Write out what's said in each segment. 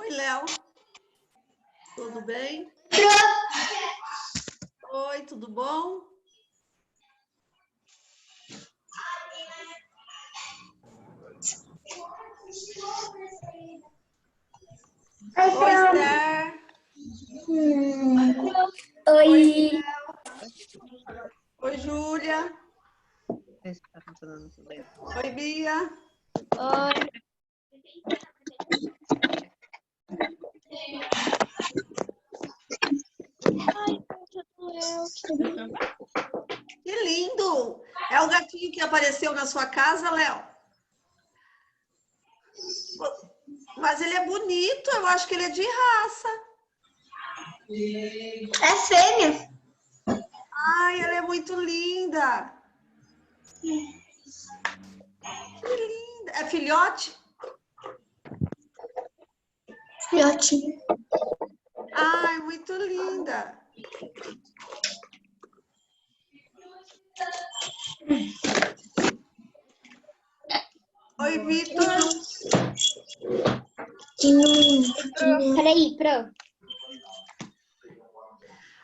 Oi, Léo. Tudo bem? Oi, tudo bom? Oi, Esther. Oi. Oi, Júlia. Oi, Bia. Oi. Que lindo! É o gatinho que apareceu na sua casa, Léo? Mas ele é bonito, eu acho que ele é de raça. É fêmea. Ai, ela é muito linda. Que linda. É filhote? Filhotinho. Ai, muito linda. Oi, Vitor. Peraí, Pro.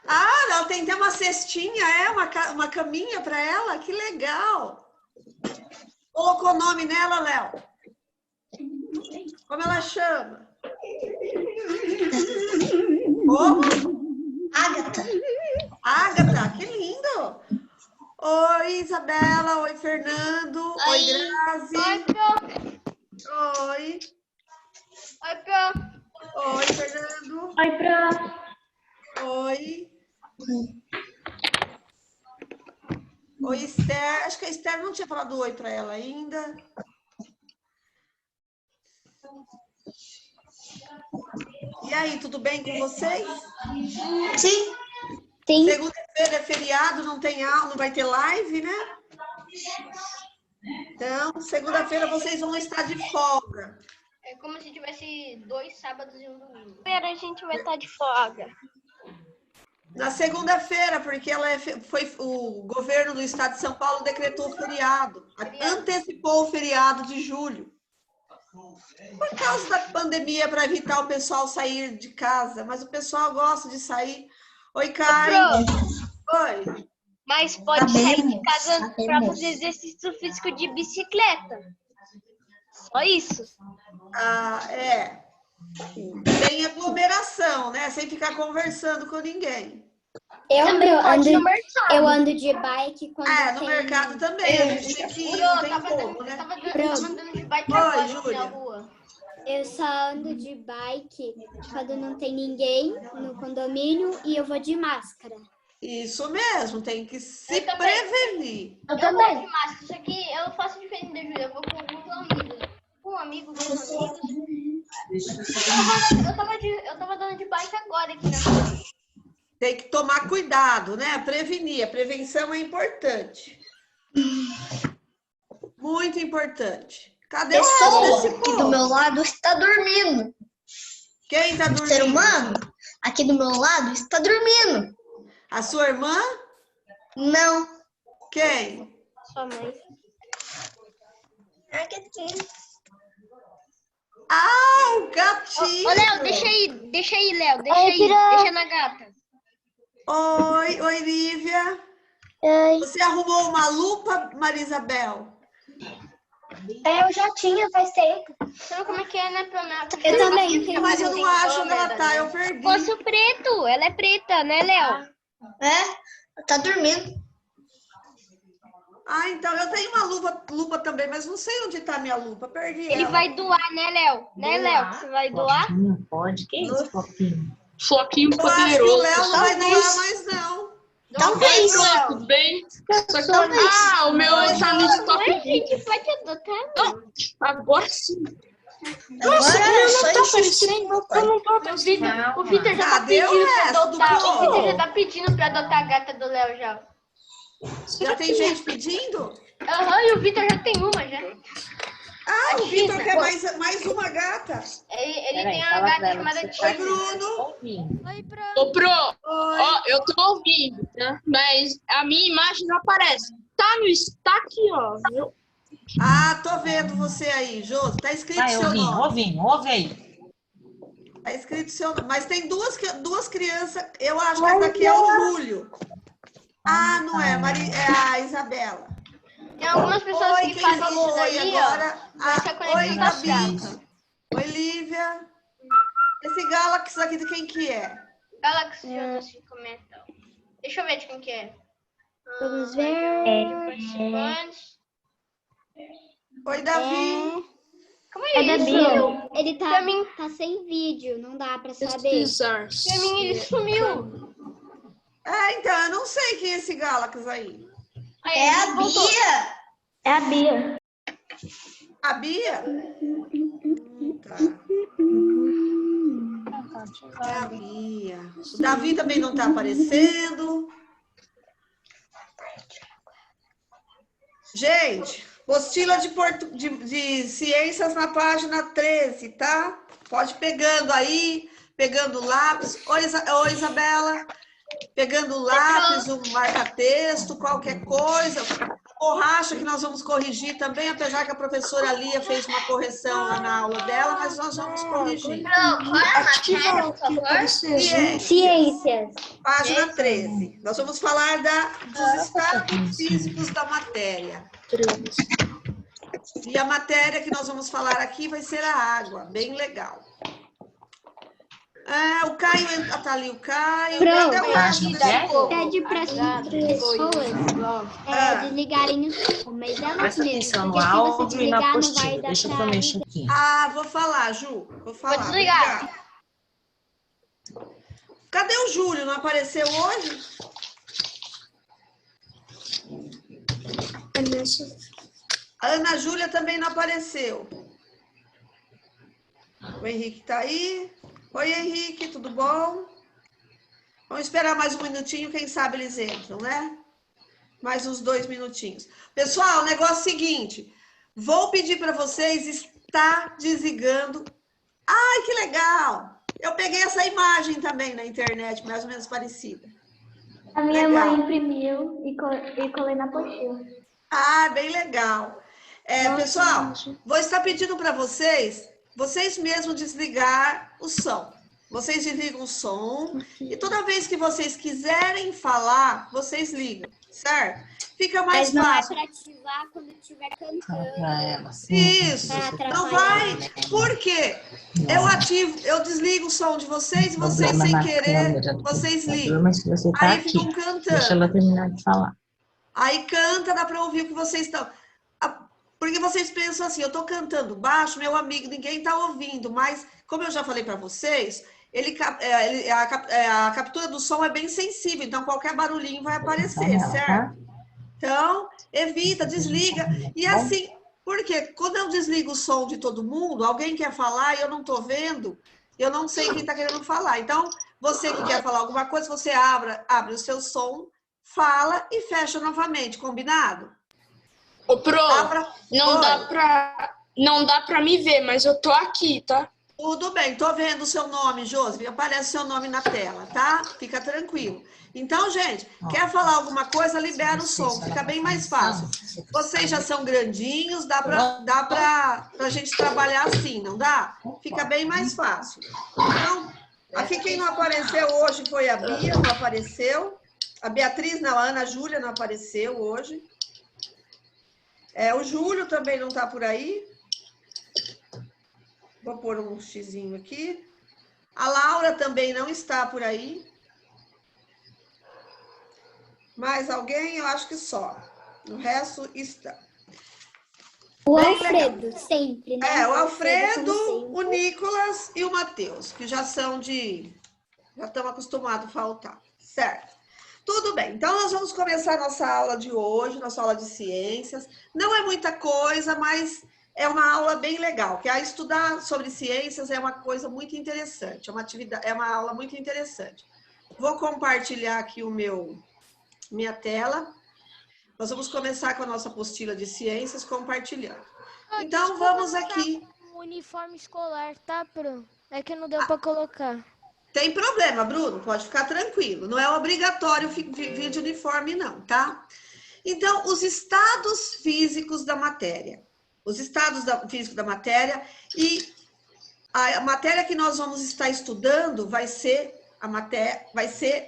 Ah, ela tem até uma cestinha, uma caminha para ela. Que legal. Colocou o nome nela, Léo? Como ela chama? Como? Ágata. Agatha, que lindo. Oi, Isabela. Oi, Fernando. Oi, Grazi. Oi, Pro. Oi. Oi, Pro. Oi, Fernando. Oi, Pro. Oi. Oi, Esther. Acho que a Esther não tinha falado oi para ela ainda. E aí, tudo bem com vocês? Sim. Sim. Segunda-feira é feriado, não tem aula, não vai ter live, né? Então, segunda-feira vocês vão estar de folga. É como se tivesse 2 sábados e um domingo. Segunda-feira a gente vai estar de folga. Na segunda-feira, porque o governo do estado de São Paulo decretou feriado, antecipou o feriado de julho. Por causa da pandemia, para evitar o pessoal sair de casa, mas o pessoal gosta de sair. Oi, Karen. Oi. Mas pode sair de casa para fazer exercício físico de bicicleta. Só isso. Ah, é. Sem aglomeração, né? Sem ficar conversando com ninguém. Eu ando de bike quando No tem... mercado também. A gente tem que ir, não tem como, né? Eu tava andando de bike Oi, agora Júlia. na rua. Eu só ando de bike quando não tem ninguém no condomínio e eu vou de máscara. Isso mesmo, tem que se Eu também. prevenir. Eu gosto de máscara, só que eu faço diferente da Júlia. Eu vou com alguns amigos. Com um amigo, com amigos. Eu tava andando de bike agora aqui na rua. Tem que tomar cuidado, né? Prevenir. A prevenção é importante. Muito importante. Cadê o resto desse Aqui do povo? meu lado está dormindo. Quem está dormindo? O ser humano aqui do meu lado está dormindo. A sua irmã? Não. Quem? Sua mãe. Ah, o gatinho! Ô, Léo, deixa aí, Léo. Deixa na gata. Oi, Lívia. Oi. Você arrumou uma lupa, Marisabel? Eu já tinha faz tempo. Sabe como é que é, né, Pronata? Eu também tenho. Mas eu não acho onde ela tá, eu perdi. Fosse o preto, ela é preta, né, Léo? Tá dormindo. Ah, então eu tenho uma lupa também, mas não sei onde tá a minha lupa, perdi Ele ela. vai doar, né, Léo? Né, Léo? Você vai doar? Não pode, que isso, Floquinho? Floquinho Eu acho que o poderoso. Léo não vai doar mais, não. Talvez. Léo. Tudo bem? Talvez. Ah, o meu tá no stop. Oi, gente, pode adotar. Agora sim. Agora é só tá insistir no meu pai. Eu não tô o Vitor já tá Cadê o pedindo pra resto do adotar. povo? O Vitor já tá pedindo pra adotar a gata do Léo já. Já tem gente pedindo? Aham, e o Vitor já tem uma já. Ah, o A Vitor Tina. quer mais uma gata. Ele tem uma gata chamada Oi, Tina. Bruno. Ô, Pro, Oi. ó, eu tô ouvindo, tá? Mas a minha imagem não aparece. Tá aqui, ó. Viu? Ah, tô vendo você aí, Jô. Tá escrito Vai, seu nome. ouvindo, ouve aí. Tá escrito seu nome. Mas tem duas crianças, eu acho que essa daqui é o Júlio. Ah, não é, é a Isabela. Tem algumas pessoas que quem fazem falou isso daí, oi agora? mas a conexão Oi, tá Gabi. fraca. Oi, Lívia. Esse Galaxy aqui de quem que é? Galaxy, eu não sei comentar. Deixa eu ver de quem que é. Vamos ver. Participantes. Oi, Davi. Como é isso? Ele tá, Pra mim- tá sem vídeo, não dá pra saber. Pesquisar. Pra mim ele sumiu. Então, eu não sei quem é esse Galaxy aí. Aí, É a ele voltou. Bia. É a Bia. A Bia? Tá. É a Bia. O Davi também não tá aparecendo. Gente, apostila de ciências na página 13, tá? Pode ir pegando aí, pegando o lápis. Oi, Isabela. Pegando o lápis, o marca-texto, qualquer coisa. A borracha que nós vamos corrigir também, apesar que a professora Lia fez uma correção lá na aula dela, mas nós vamos corrigir. Não, qual é a matéria, por favor? Ciências. Página 13. Nós vamos falar dos estados físicos da matéria. E a matéria que nós vamos falar aqui vai ser a água. Bem legal. O Caio, tá ali o Caio. Pronto. Pede Pede para as pessoas desligarem o som, mas elas Presta mesmas. atenção no Porque se você áudio e desligar, na não vai apostila. dar Deixa que eu pra mexo aqui. Vou falar, Ju. Vou falar. Vou desligar. Obrigada. Cadê o Júlio? Não apareceu hoje? A Ana Júlia também não apareceu. O Henrique tá aí. Oi, Henrique, tudo bom? Vamos esperar mais um minutinho, quem sabe eles entram, né? Mais uns 2 minutinhos. Pessoal, o negócio é o seguinte. Vou pedir para vocês estar desligando. Ai, que legal! Eu peguei essa imagem também na internet, mais ou menos parecida. A minha Legal. mãe imprimiu e colei na apostila. Bem legal. Pessoal, vou estar pedindo para vocês mesmos desligar o som. Vocês desligam o som e toda vez que vocês quiserem falar, vocês ligam, certo? Fica mais Mas fácil. não é para ativar quando estiver cantando. Pra ela, sim. Isso. Pra Não atrapalhar. vai. Por quê? Eu desligo o som de vocês e vocês, Problema sem na querer, câmera do vocês computador, ligam. Mas se você tá Aí aqui, ficam deixa cantando. ela terminar de falar. Aí canta, dá para ouvir o que vocês estão. Porque vocês pensam assim, eu estou cantando baixo, meu amigo, ninguém está ouvindo, mas como eu já falei para vocês, a captura do som é bem sensível, então qualquer barulhinho vai aparecer, certo? Então, evita, desliga. E assim, porque quando eu desligo o som de todo mundo, alguém quer falar e eu não estou vendo, eu não sei quem está querendo falar. Então, você que quer falar alguma coisa, você abre o seu som, fala e fecha novamente, combinado? Ô, Pro, não dá pra me ver, mas eu tô aqui, tá? Tudo bem, tô vendo o seu nome, Josi, aparece seu nome na tela, tá? Fica tranquilo. Então, gente, quer falar alguma coisa, libera o som, fica bem mais fácil. Vocês já são grandinhos, dá pra gente trabalhar assim, não dá? Fica bem mais fácil. Então, aqui quem não apareceu hoje foi a Bia, não apareceu. A Beatriz, não, a Ana Júlia não apareceu hoje. O Júlio também não tá por aí. Vou pôr um xizinho aqui. A Laura também não está por aí. Mais alguém? Eu acho que só. O resto está. O Bem Alfredo, legal. sempre, né? O Alfredo, como o Nicolas e o Matheus, que já estão acostumados a faltar, certo? Tudo bem, então nós vamos começar a nossa aula de hoje, nossa aula de ciências. Não é muita coisa, mas é uma aula bem legal, que estudar sobre ciências é uma coisa muito interessante, é uma aula muito interessante. Vou compartilhar aqui minha tela. Nós vamos começar com a nossa apostila de ciências compartilhando. Então, vamos aqui. O uniforme escolar, tá, Pro? É que não deu para colocar. Tem problema, Bruno, pode ficar tranquilo. Não é obrigatório vir de uniforme, não, tá? Então, os estados físicos da matéria. Os estados físicos da matéria e A matéria que nós vamos estar estudando vai ser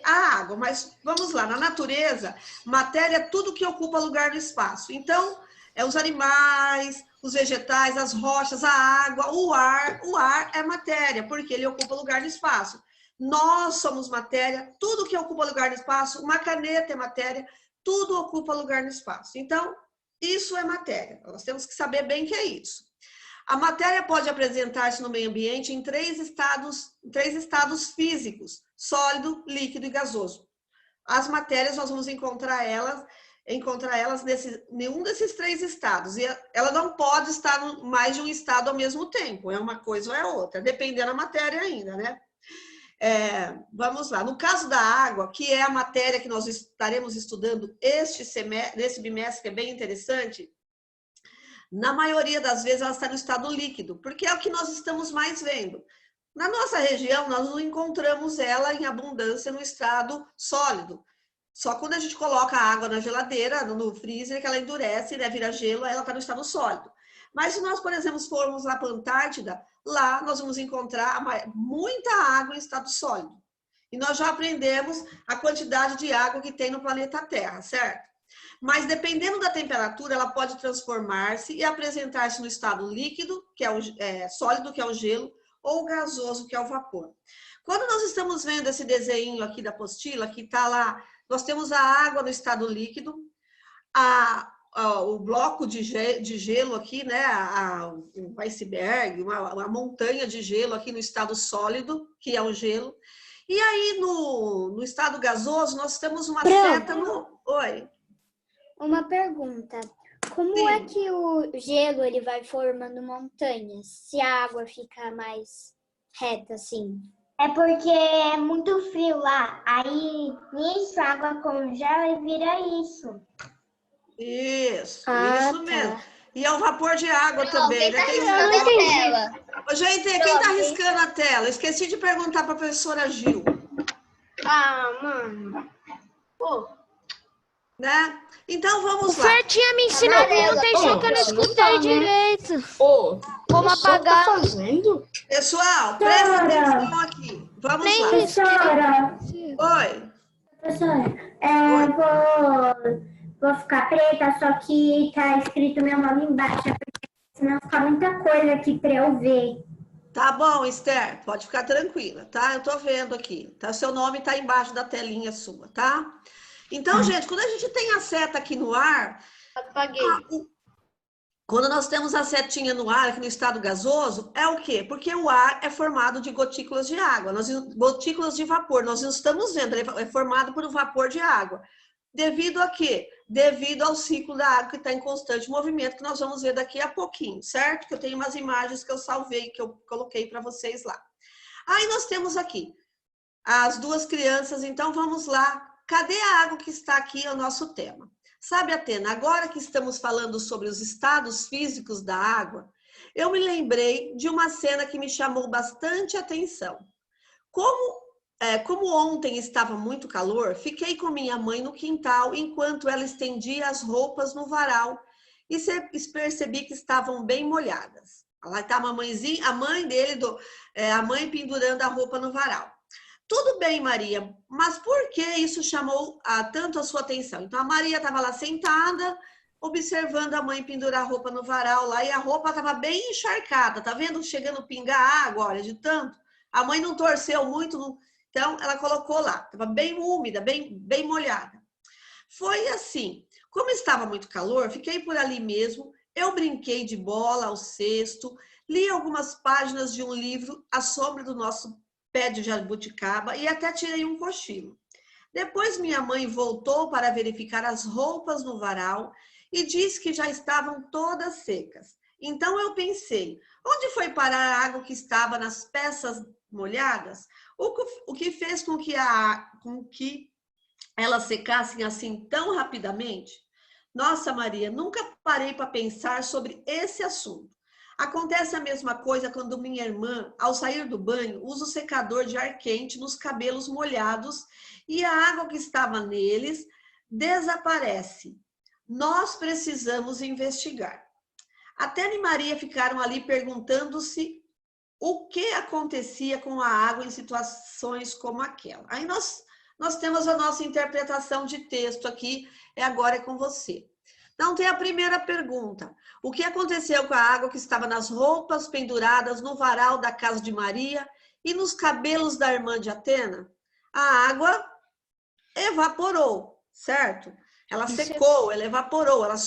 a água, mas vamos lá, na natureza, matéria é tudo que ocupa lugar no espaço. Então, os animais, os vegetais, as rochas, a água, o ar é matéria, porque ele ocupa lugar no espaço. Nós somos matéria, tudo que ocupa lugar no espaço, uma caneta é matéria, tudo ocupa lugar no espaço. Então, isso é matéria, nós temos que saber bem o que é isso. A matéria pode apresentar-se no meio ambiente em três estados físicos: sólido, líquido e gasoso. As matérias, nós vamos encontrar elas nenhum desses três estados. E ela não pode estar em mais de um estado ao mesmo tempo. É uma coisa ou é outra, dependendo da matéria ainda, né? Vamos lá. No caso da água, que é a matéria que nós estaremos estudando nesse bimestre, que é bem interessante, na maioria das vezes ela está no estado líquido, porque é o que nós estamos mais vendo. Na nossa região, nós não encontramos ela em abundância no estado sólido. Só quando a gente coloca a água na geladeira, no freezer, que ela endurece, né, vira gelo, aí ela está no estado sólido. Mas se nós, por exemplo, formos lá para a Antártida, lá nós vamos encontrar muita água em estado sólido. E nós já aprendemos a quantidade de água que tem no planeta Terra, certo? Mas dependendo da temperatura, ela pode transformar-se e apresentar-se no estado líquido, que é o sólido, que é o gelo, ou gasoso, que é o vapor. Quando nós estamos vendo esse desenho aqui da apostila, que está lá, nós temos a água no estado líquido, o bloco de gelo aqui, né, o iceberg, uma montanha de gelo aqui no estado sólido, que é o gelo. E aí, no estado gasoso, nós temos uma seta no... Oi? Uma pergunta. Como é que o gelo ele vai formando montanhas, se a água fica mais reta assim? É porque é muito frio lá. Aí, nisso, a água congela e vira isso. Isso Tá. mesmo. E é o vapor de água também, né? riscando a tela. Gente, quem tá riscando a tela? Esqueci de perguntar para a professora Gil. Mano. Pô. Né? Então, vamos O lá. Fer tinha me ensinado, não deixou que eu não escutei direito. Vamos apagar. Tá fazendo? Pessoal, presta atenção aqui. Vamos lá. Professora, Oi. professora, vou ficar preta, só que tá escrito meu nome embaixo, porque senão fica muita coisa aqui pra eu ver. Tá bom, Esther, pode ficar tranquila, tá? Eu tô vendo aqui, tá? Seu nome tá embaixo da telinha sua, tá? Então, gente, quando a gente tem a seta aqui no ar, Apaguei. quando nós temos a setinha no ar, aqui no estado gasoso, é o quê? Porque o ar é formado de gotículas de água, gotículas de vapor, nós não estamos vendo, ele é formado por um vapor de água. Devido a quê? Devido ao ciclo da água que está em constante movimento, que nós vamos ver daqui a pouquinho, certo? Que eu tenho umas imagens que eu salvei, que eu coloquei para vocês lá. Aí nós temos aqui as duas crianças, então vamos lá. Cadê a água que está aqui, é o nosso tema? Sabe, Atena, agora que estamos falando sobre os estados físicos da água, eu me lembrei de uma cena que me chamou bastante atenção. Como ontem estava muito calor, fiquei com minha mãe no quintal enquanto ela estendia as roupas no varal e percebi que estavam bem molhadas. Lá está a mamãezinha, a mãe dele, a mãe pendurando a roupa no varal. Tudo bem, Maria, mas por que isso chamou tanto a sua atenção? Então, a Maria estava lá sentada, observando a mãe pendurar a roupa no varal lá, e a roupa estava bem encharcada, tá vendo? Chegando a pingar água, olha, de tanto. A mãe não torceu muito, então ela colocou lá, estava bem úmida, bem molhada. Foi assim, como estava muito calor, fiquei por ali mesmo, eu brinquei de bola ao cesto, li algumas páginas de um livro à sombra do nosso pé de jabuticaba e até tirei um cochilo. Depois minha mãe voltou para verificar as roupas no varal e disse que já estavam todas secas. Então eu pensei, onde foi parar a água que estava nas peças molhadas? O que fez com que elas secassem assim tão rapidamente? Nossa, Maria, nunca parei para pensar sobre esse assunto. Acontece a mesma coisa quando minha irmã, ao sair do banho, usa o secador de ar quente nos cabelos molhados e a água que estava neles desaparece. Nós precisamos investigar. A Tânia e Maria ficaram ali perguntando-se o que acontecia com a água em situações como aquela. Aí nós temos a nossa interpretação de texto aqui, agora é com você. Então, tem a primeira pergunta. O que aconteceu com a água que estava nas roupas penduradas no varal da casa de Maria e nos cabelos da irmã de Atena? A água evaporou, certo? Ela secou, ela evaporou, ela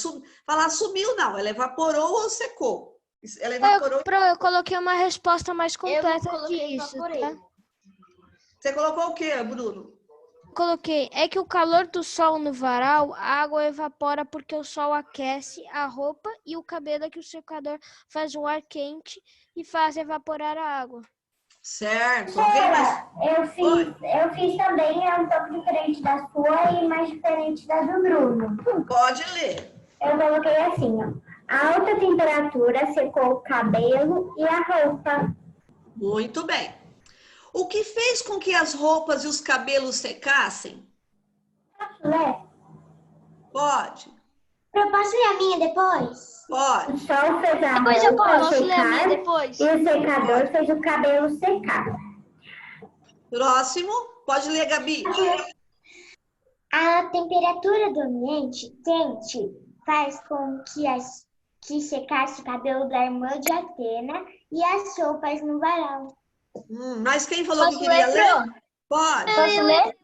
sumiu, não, ela evaporou ou secou? Ela evaporou. Eu coloquei uma resposta mais completa disso, tá? Você colocou o quê, Bruno? Coloquei, é que o calor do sol no varal, a água evapora porque o sol aquece a roupa e o cabelo é que o secador faz o ar quente e faz evaporar a água. Certo. Eu fiz também, é um pouco diferente da sua e mais diferente da do Bruno. Pode ler. Eu coloquei assim, ó. A alta temperatura secou o cabelo e a roupa. Muito bem. O que fez com que as roupas e os cabelos secassem? Posso ler? Pode. Eu posso ler a minha depois? Pode. O sol fez a Depois eu roupa posso ler a minha secar depois. e o secador fez o cabelo secar. Próximo. Pode ler, Gabi. A temperatura do ambiente quente faz com que secasse o cabelo da irmã de Atena e as roupas no varal. Mas quem falou que queria ler? Pode. Posso ler?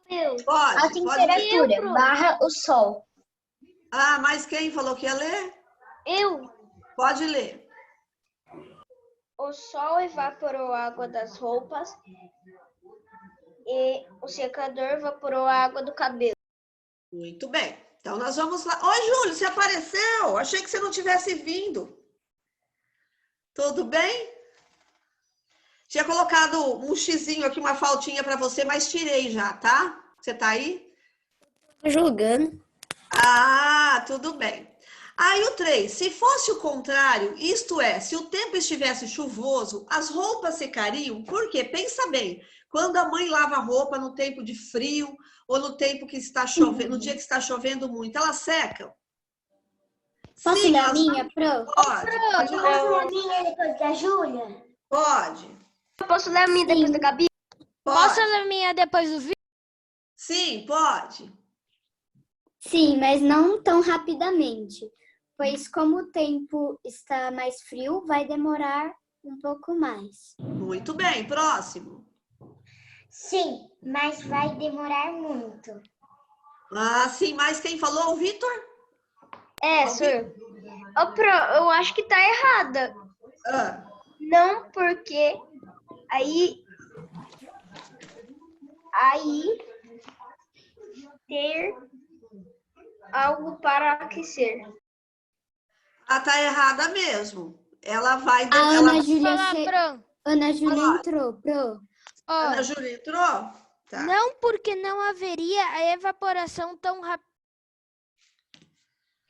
Pode. A temperatura barra o sol. Ah, mas quem falou que ia ler? Eu. Pode ler. O sol evaporou a água das roupas e o secador evaporou a água do cabelo. Muito bem. Então, nós vamos lá. Oi, Júlio, você apareceu? Achei que você não tivesse vindo. Tudo bem? Tinha colocado um xizinho aqui, uma faltinha para você, mas tirei já, tá? Você tá aí? Tô julgando. Ah, tudo bem. Aí o 3, se fosse o contrário, isto é, se o tempo estivesse chuvoso, as roupas secariam, por quê? Pensa bem, quando a mãe lava a roupa no tempo de frio ou no tempo que está chovendo, no dia que está chovendo muito, elas secam? Posso ler a minha, Pro? Pode. Pode ler. Posso ler a minha depois da Júlia? Pode. Eu posso ler a minha depois da Gabi? Posso Pode. ler a minha depois do vídeo? Sim, pode. Sim, mas não tão rapidamente, pois como o tempo está mais frio, vai demorar um pouco mais. Muito bem, próximo. Sim, mas vai demorar muito. Ah, sim, mas quem falou? O Vitor? Sou eu. Ô, Pro, eu acho que tá errada. Ah, Não, porque aí ter algo para aquecer. tá errada mesmo. Ela vai... A Ana Júlia, Pro. Ana Júlia entrou, Pro. Ó, Ana Júlia entrou? Tá. não porque não haveria a evaporação tão rápida.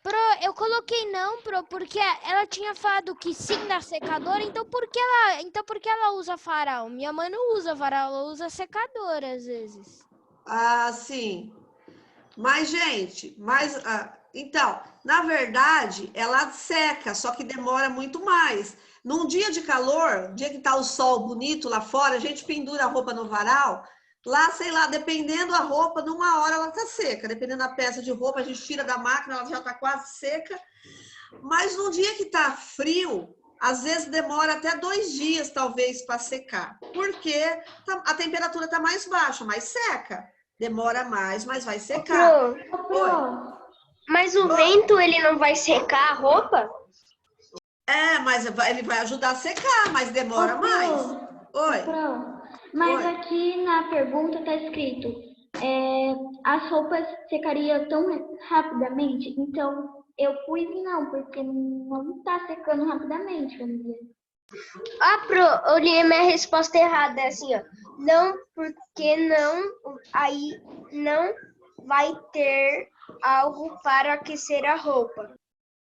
Pro, eu coloquei não, Pro, porque ela tinha falado que sim na secadora, então por que ela usa varal? Minha mãe não usa varal, ela usa secadora às vezes. Ah, sim. Mas, gente, então, na verdade, ela seca, só que demora muito mais. Num dia de calor, dia que tá o sol bonito lá fora, a gente pendura a roupa no varal, lá, sei lá, dependendo da roupa, numa hora ela tá seca. Dependendo da peça de roupa, a gente tira da máquina, ela já tá quase seca. Mas num dia que tá frio, às vezes demora até 2 dias, talvez, para secar. Porque a temperatura tá mais baixa, mais seca. Demora mais, mas vai secar. Oi. Mas o vento, ele não vai secar a roupa? Mas ele vai ajudar a secar, mas demora mais. Oi. Mas Oi. aqui na pergunta está escrito, as roupas secariam tão rapidamente, então eu pus não, porque não está secando rapidamente, vamos dizer. Ah, Pro, eu li a minha resposta errada, é assim, ó. Não, porque não, aí não vai ter algo para aquecer a roupa.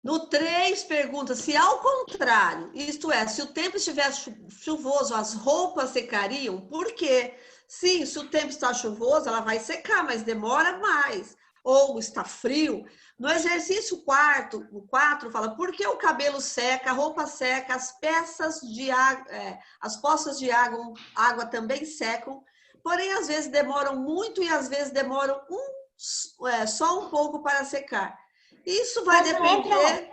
No 3, pergunta se ao contrário, isto é, se o tempo estiver chuvoso, as roupas secariam, por quê? Sim, se o tempo está chuvoso, ela vai secar, mas demora mais. Ou está frio, No exercício 4 fala, por que o cabelo seca, a roupa seca, as peças de água, as poças de água também secam, porém às vezes demoram muito e às vezes demoram só um pouco para secar. Isso vai depender...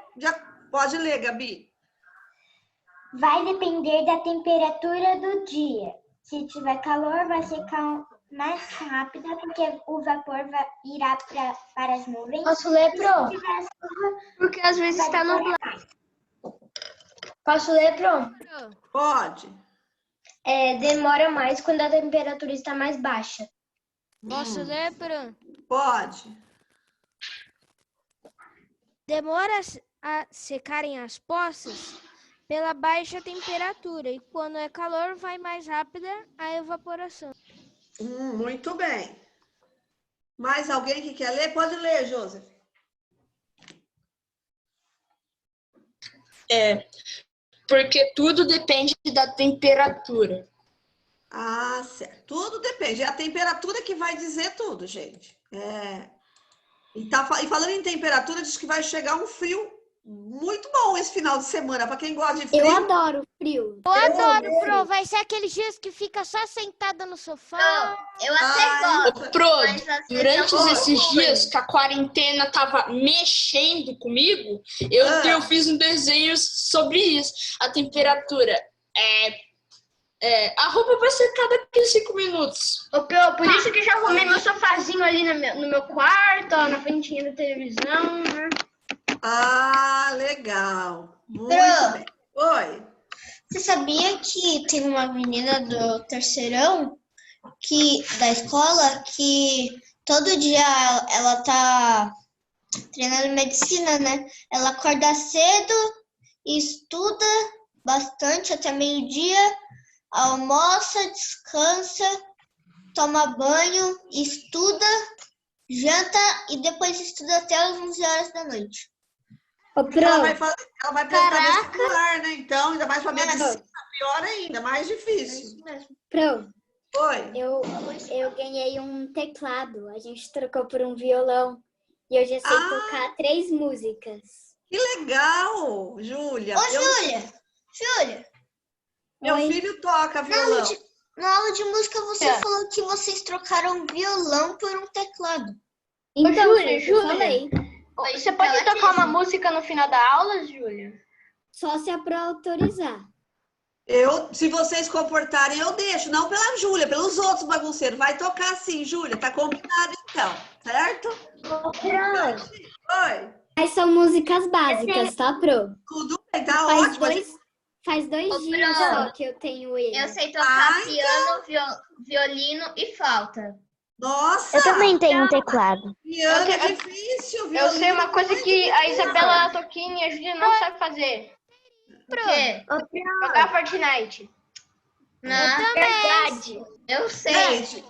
Pode ler, Gabi. Vai depender da temperatura do dia. Se tiver calor, vai secar mais rápida, porque o vapor irá para as nuvens. Posso ler, Se Pro? tiver chuva, Porque às vezes vai está demorar nublado. mais. Posso ler, Pro? Pode. Demora mais quando a temperatura está mais baixa. Posso ler, Fran? Pode. Demora a secarem as poças pela baixa temperatura e quando é calor vai mais rápida a evaporação. Muito bem. Mais alguém que quer ler? Pode ler, Joseph. Porque tudo depende da temperatura. Ah, certo. Tudo depende. É a temperatura que vai dizer tudo, gente. E falando em temperatura, diz que vai chegar um frio muito bom esse final de semana. Para quem gosta de frio. Eu adoro frio. Eu adoro, Pro. Vai ser aqueles dias que fica só sentada no sofá. Eu até gosto. Pro, mas às vezes durante eu esses gosto. dias que a quarentena tava mexendo comigo, eu fiz um desenho sobre isso. A temperatura a roupa vai secar daqui a 5 minutos. Por isso que eu já arrumei meu sofazinho ali no meu quarto, ó, na frentinha da televisão, né? Ah, legal. Muito bem. Oi. Você sabia que tem uma menina do terceirão da escola que todo dia ela tá treinando medicina, né? Ela acorda cedo, estuda bastante até meio-dia, almoça, descansa, toma banho, estuda, janta e depois estuda até as 11 horas da noite. Ela vai prestar vestibular, né? Então, ainda mais para medicina, pior ainda, mais difícil. Pro, Oi. eu ganhei um teclado. A gente trocou por um violão. E eu já sei tocar 3 músicas. Que legal, Júlia. Júlia, Meu filho toca violão. na aula de música você falou que vocês trocaram violão por um teclado. Então, Júlia, eu falei. Você pode tocar uma música no final da aula, Júlia? Só se a Pro autorizar. Se vocês comportarem, eu deixo. Não pela Júlia, pelos outros bagunceiros. Vai tocar sim, Júlia. Tá combinado então, certo? Oi. Mas são músicas básicas, tá, Pro? Tudo bem, tá ótimo. Faz 2 dias só que eu tenho ele. Eu sei tocar piano, violino e flauta. Nossa! Eu também tenho um teclado. Piano é difícil, viu? Eu sei uma coisa que a Isabela Tocchini e a Júlia não sabem fazer. O quê? Jogar Fortnite. Não, verdade. Eu sei. Gente,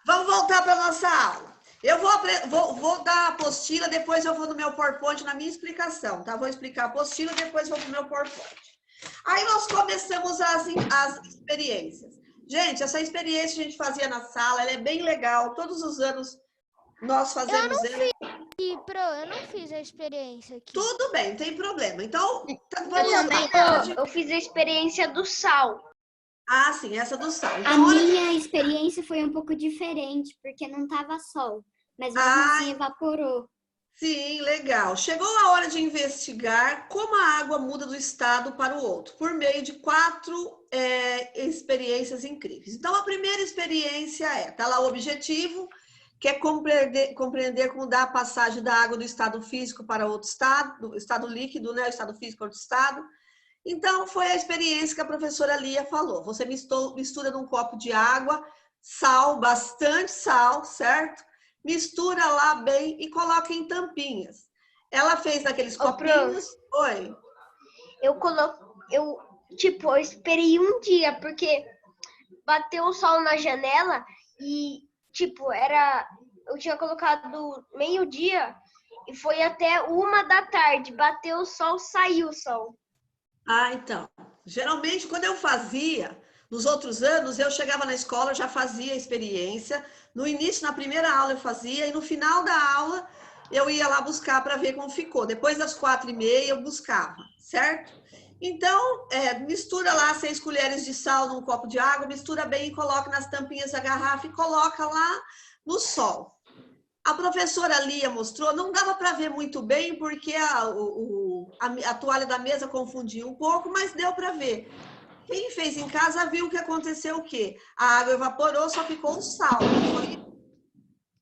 vamos voltar para nossa aula. Eu vou dar a apostila, depois eu vou no meu PowerPoint na minha explicação, tá? Vou explicar a apostila, depois vou pro meu PowerPoint. Aí nós começamos as experiências. Gente, essa experiência que a gente fazia na sala, ela é bem legal. Todos os anos nós fazemos ela. Eu não fiz a experiência aqui. Tudo bem, não tem problema. Então, Eu fiz a experiência do sal. Ah, sim, essa do sal. A Então, minha experiência foi um pouco diferente, porque não tava sol. Mas mesmo assim evaporou. Sim, legal. Chegou a hora de investigar como a água muda do estado para o outro, por meio de 4 experiências incríveis. Então, a primeira experiência tá lá o objetivo, que é compreender como dá a passagem da água do estado físico para outro estado, do estado líquido, né, o estado físico para outro estado. Então, foi a experiência que a professora Lia falou. Você mistura num copo de água, sal, bastante sal, certo? Mistura lá bem e coloca em tampinhas. Ela fez naqueles copinhos. Oi. Eu esperei um dia, porque bateu o sol na janela e, eu tinha colocado meio-dia e foi até 1 da tarde. Bateu o sol, saiu o sol. Ah, então. Geralmente, quando eu fazia, nos outros anos, eu chegava na escola, eu já fazia a experiência. No início, na primeira aula, eu fazia. E no final da aula, eu ia lá buscar para ver como ficou. Depois das 4h30 eu buscava, certo? Então, mistura lá 6 colheres de sal num copo de água, mistura bem e coloca nas tampinhas da garrafa e coloca lá no sol. A professora Lia mostrou, não dava para ver muito bem porque a toalha da mesa confundia um pouco, mas deu para ver. Quem fez em casa viu o que aconteceu o quê? A água evaporou, só ficou o sal.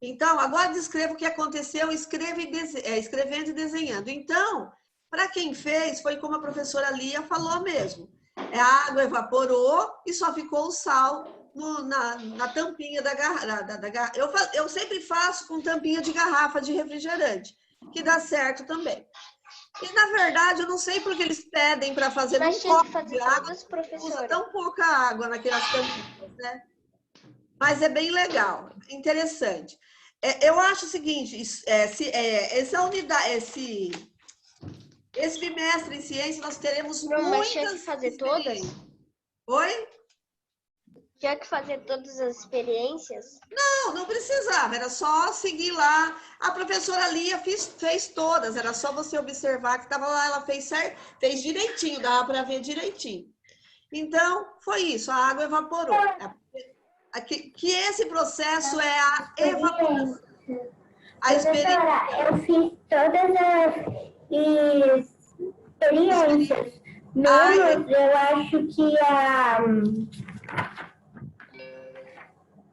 Então, agora descreva o que aconteceu, escrevendo e desenhando. Então, para quem fez, foi como a professora Lia falou mesmo. A água evaporou e só ficou o sal na tampinha da garrafa. Eu sempre faço com tampinha de garrafa de refrigerante, que dá certo também. E, na verdade, eu não sei porque eles pedem para fazer um copo de água, usa tão pouca água naquelas tampinhas, né? Mas é bem legal, interessante. Eu acho o seguinte, esse bimestre em ciência nós teremos muitas tinha que fazer todas? Oi? Tinha que fazer todas as experiências? Não precisava, era só seguir lá. A professora Lia fez todas, era só você observar que estava lá, ela fez direitinho, dava para ver direitinho. Então, foi isso, a água evaporou. Que esse processo é a evaporação. Professora, eu fiz todas as experiências. Menos, eu acho que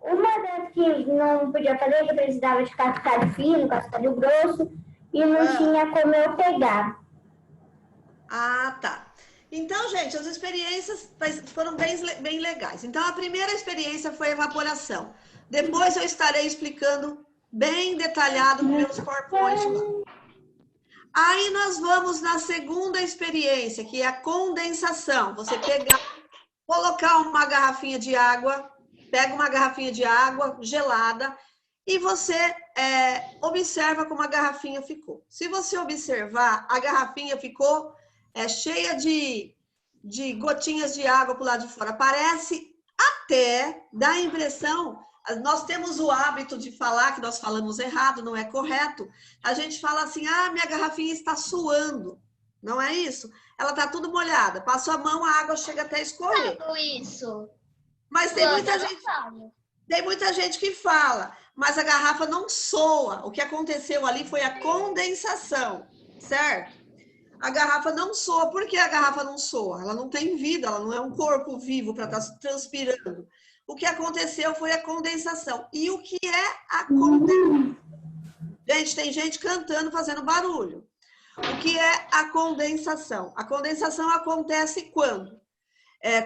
uma das que não podia fazer, que precisava de cascalho fino, cascalho grosso, e não tinha como eu pegar. Ah, tá. Então, gente, as experiências foram bem legais. Então, a primeira experiência foi a evaporação. Depois eu estarei explicando bem detalhado no meus PowerPoint lá. Aí nós vamos na segunda experiência, que é a condensação. Você colocar uma garrafinha de água, pega uma garrafinha de água gelada e você observa como a garrafinha ficou. Se você observar, a garrafinha ficou cheia de gotinhas de água para o lado de fora. Parece até, dá a impressão, nós temos o hábito de falar que nós falamos errado, não é correto. A gente fala assim, minha garrafinha está suando. Não é isso? Ela está tudo molhada. Passou a mão, a água chega até a escorrer. Isso. Mas tem muita gente que fala, mas a garrafa não soa. O que aconteceu ali foi a condensação, certo? A garrafa não soa. Por que a garrafa não soa? Ela não tem vida, ela não é um corpo vivo para estar transpirando. O que aconteceu foi a condensação. E o que é a condensação? Gente, tem gente cantando, fazendo barulho. O que é a condensação? A condensação acontece quando?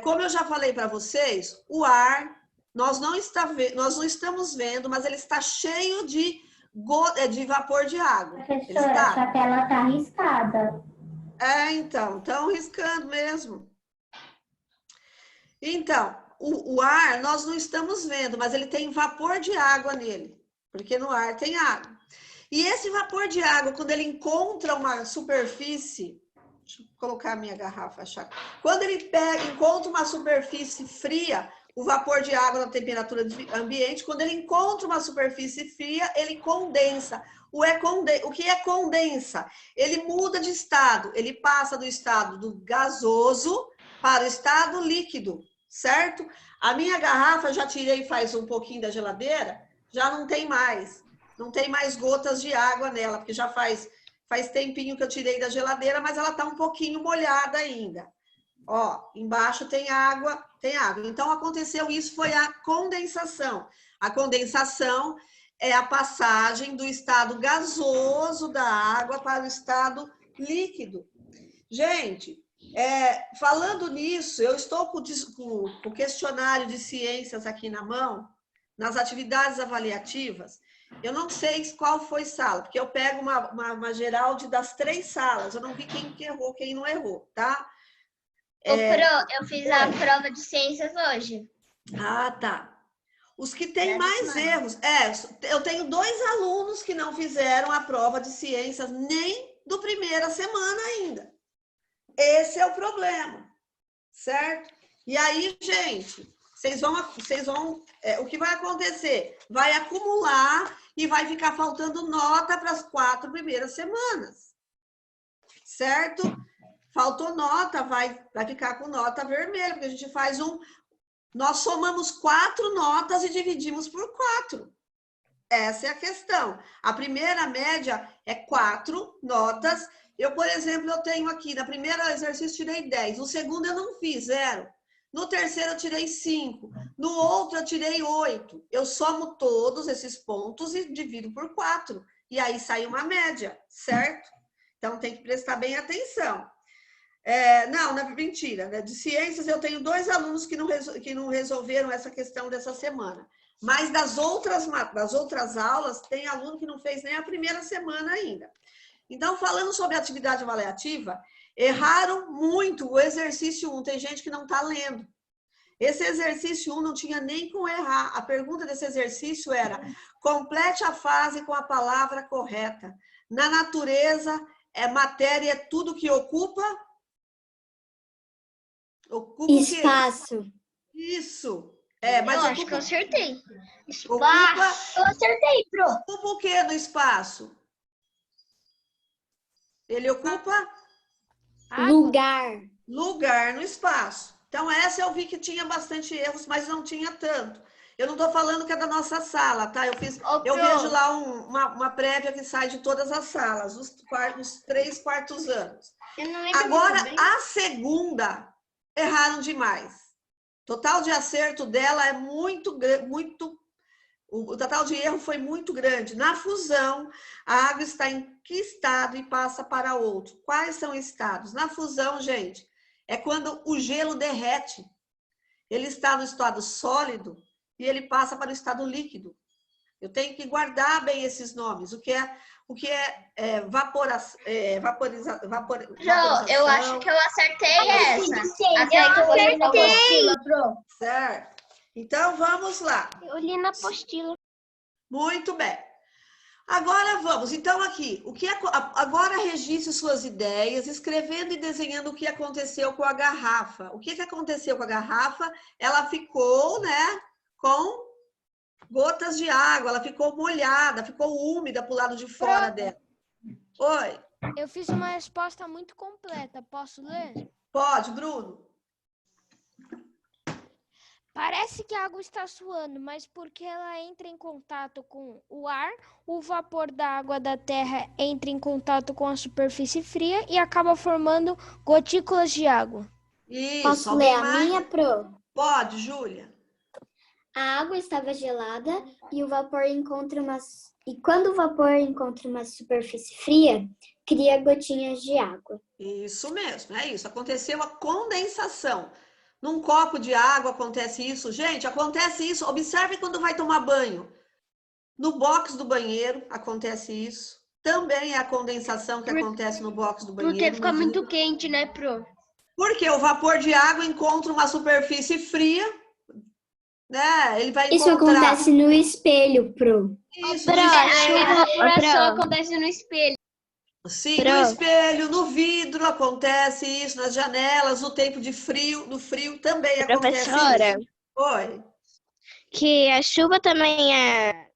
Como eu já falei para vocês, o ar, nós não estamos vendo, mas ele está cheio de vapor de água. Professora, só que ela está riscada. Então, estão riscando mesmo. Então, o ar nós não estamos vendo, mas ele tem vapor de água nele, porque no ar tem água. E esse vapor de água, quando ele encontra uma superfície, deixa eu colocar a minha garrafa, achar. Quando ele encontra uma superfície fria, o vapor de água na temperatura ambiente, quando ele encontra uma superfície fria, ele condensa. O que é condensa? Ele muda de estado, ele passa do estado do gasoso para o estado líquido, certo? A minha garrafa, já tirei faz um pouquinho da geladeira, já não tem mais gotas de água nela, porque já faz tempinho que eu tirei da geladeira, mas ela está um pouquinho molhada ainda. Ó, embaixo tem água. Então, aconteceu isso, foi a condensação. A condensação é a passagem do estado gasoso da água para o estado líquido. Gente, falando nisso, eu estou com o questionário de ciências aqui na mão, nas atividades avaliativas. Eu não sei qual foi sala, porque eu pego uma geral das 3 salas. Eu não vi quem errou, quem não errou, tá? Eu fiz a prova de ciências hoje. Ah, tá. Os que têm mais erros. Eu tenho 2 alunos que não fizeram a prova de ciências nem do primeira semana ainda. Esse é o problema, certo? E aí, gente, o que vai acontecer? Vai acumular e vai ficar faltando nota para as 4 primeiras semanas. Certo? Faltou nota, vai ficar com nota vermelha, porque a gente faz nós somamos 4 notas e dividimos por 4. Essa é a questão. A primeira média é 4 notas. Eu, por exemplo, eu tenho aqui, na primeira exercício tirei 10, no segundo eu não fiz, 0. No terceiro eu tirei 5, no outro eu tirei 8. Eu somo todos esses pontos e divido por 4. E aí sai uma média, certo? Então tem que prestar bem atenção. Não é mentira, né? De ciências eu tenho 2 alunos que não resolveram essa questão dessa semana. Mas das outras aulas, tem aluno que não fez nem a primeira semana ainda. Então, falando sobre atividade avaliativa, erraram muito o exercício 1. Tem gente que não está lendo. Esse exercício 1 não tinha nem como errar. A pergunta desse exercício era: complete a frase com a palavra correta. Na natureza, matéria é tudo que ocupa... Ocupa espaço. Isso. Mas eu acho que eu acertei. Eu acertei, Pro. Ocupa o que no espaço? Ele ocupa? Lugar. Lugar no espaço. Então, essa eu vi que tinha bastante erros, mas não tinha tanto. Eu não estou falando que é da nossa sala, tá? Eu vejo lá uma prévia que sai de todas as salas, os 3 quartos anos. Agora, a segunda, erraram demais. Total de acerto dela é o total de erro foi muito grande. Na fusão, a água está em que estado e passa para outro? Quais são os estados? Na fusão, gente, é quando o gelo derrete. Ele está no estado sólido e ele passa para o estado líquido. Eu tenho que guardar bem esses nomes. O que é vaporização? Eu acho que eu acertei essa. Acertei. Certo. Então, vamos lá. Eu li na apostila. Muito bem. Agora vamos. Então, aqui, agora registre suas ideias, escrevendo e desenhando o que aconteceu com a garrafa. O que aconteceu com a garrafa? Ela ficou, né, com gotas de água, ela ficou molhada, ficou úmida pro lado de fora dela. Oi? Eu fiz uma resposta muito completa. Posso ler? Pode, Bruno. Parece que a água está suando, mas porque ela entra em contato com o ar, o vapor da água da terra entra em contato com a superfície fria e acaba formando gotículas de água. Isso. Posso ler a minha, Pro? Pode, Júlia. A água estava gelada e quando o vapor encontra uma superfície fria, cria gotinhas de água. Isso mesmo, é isso. Aconteceu a condensação. Num copo de água acontece isso. Gente, acontece isso. Observe quando vai tomar banho. No box do banheiro acontece isso. Também é a condensação que acontece no box do banheiro. Porque fica muito quente, né, Pro? Porque o vapor de água encontra uma superfície fria, né? Ele vai Isso encontrar... acontece no espelho, Pro. Isso, A evaporação acontece no espelho. sim, no espelho, no vidro acontece isso, nas janelas, no tempo de frio, no frio também acontece Professora, isso. Oi. que a chuva também é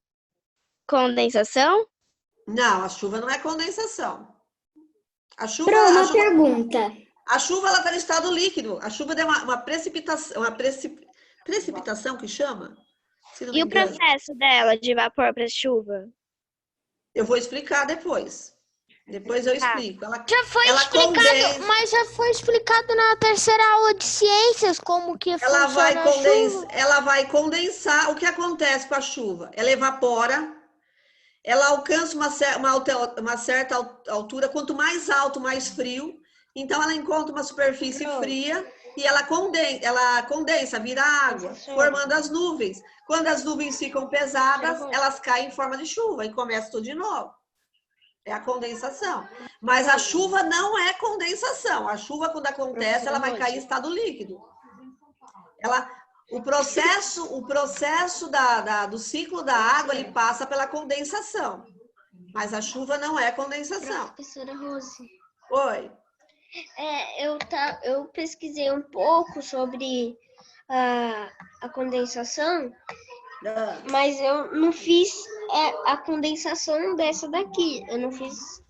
condensação? Não, a chuva não é condensação. A chuva, Pro, uma pergunta. A chuva ela está no estado líquido. A chuva é uma precipitação, precipitação que chama? Se não me E o engano. processo dela de vapor para chuva? Eu vou explicar depois. Depois eu explico. Já foi explicado, mas já foi explicado na terceira aula de ciências como que funciona a chuva. Ela vai condensar. O que acontece com a chuva? Ela evapora, ela alcança uma certa altura. Quanto mais alto, mais frio. Então, ela encontra uma superfície fria e ela condensa, vira água, formando as nuvens. Quando as nuvens ficam pesadas, elas caem em forma de chuva e começa tudo de novo. É a condensação. Mas a chuva não é condensação. A chuva, quando acontece, ela vai cair em estado líquido. O processo do ciclo da água, ele passa pela condensação. Mas a chuva não é condensação. Professora Rose. Oi. Eu pesquisei um pouco sobre a condensação, Ah, mas eu não fiz a condensação dessa daqui. Eu não fiz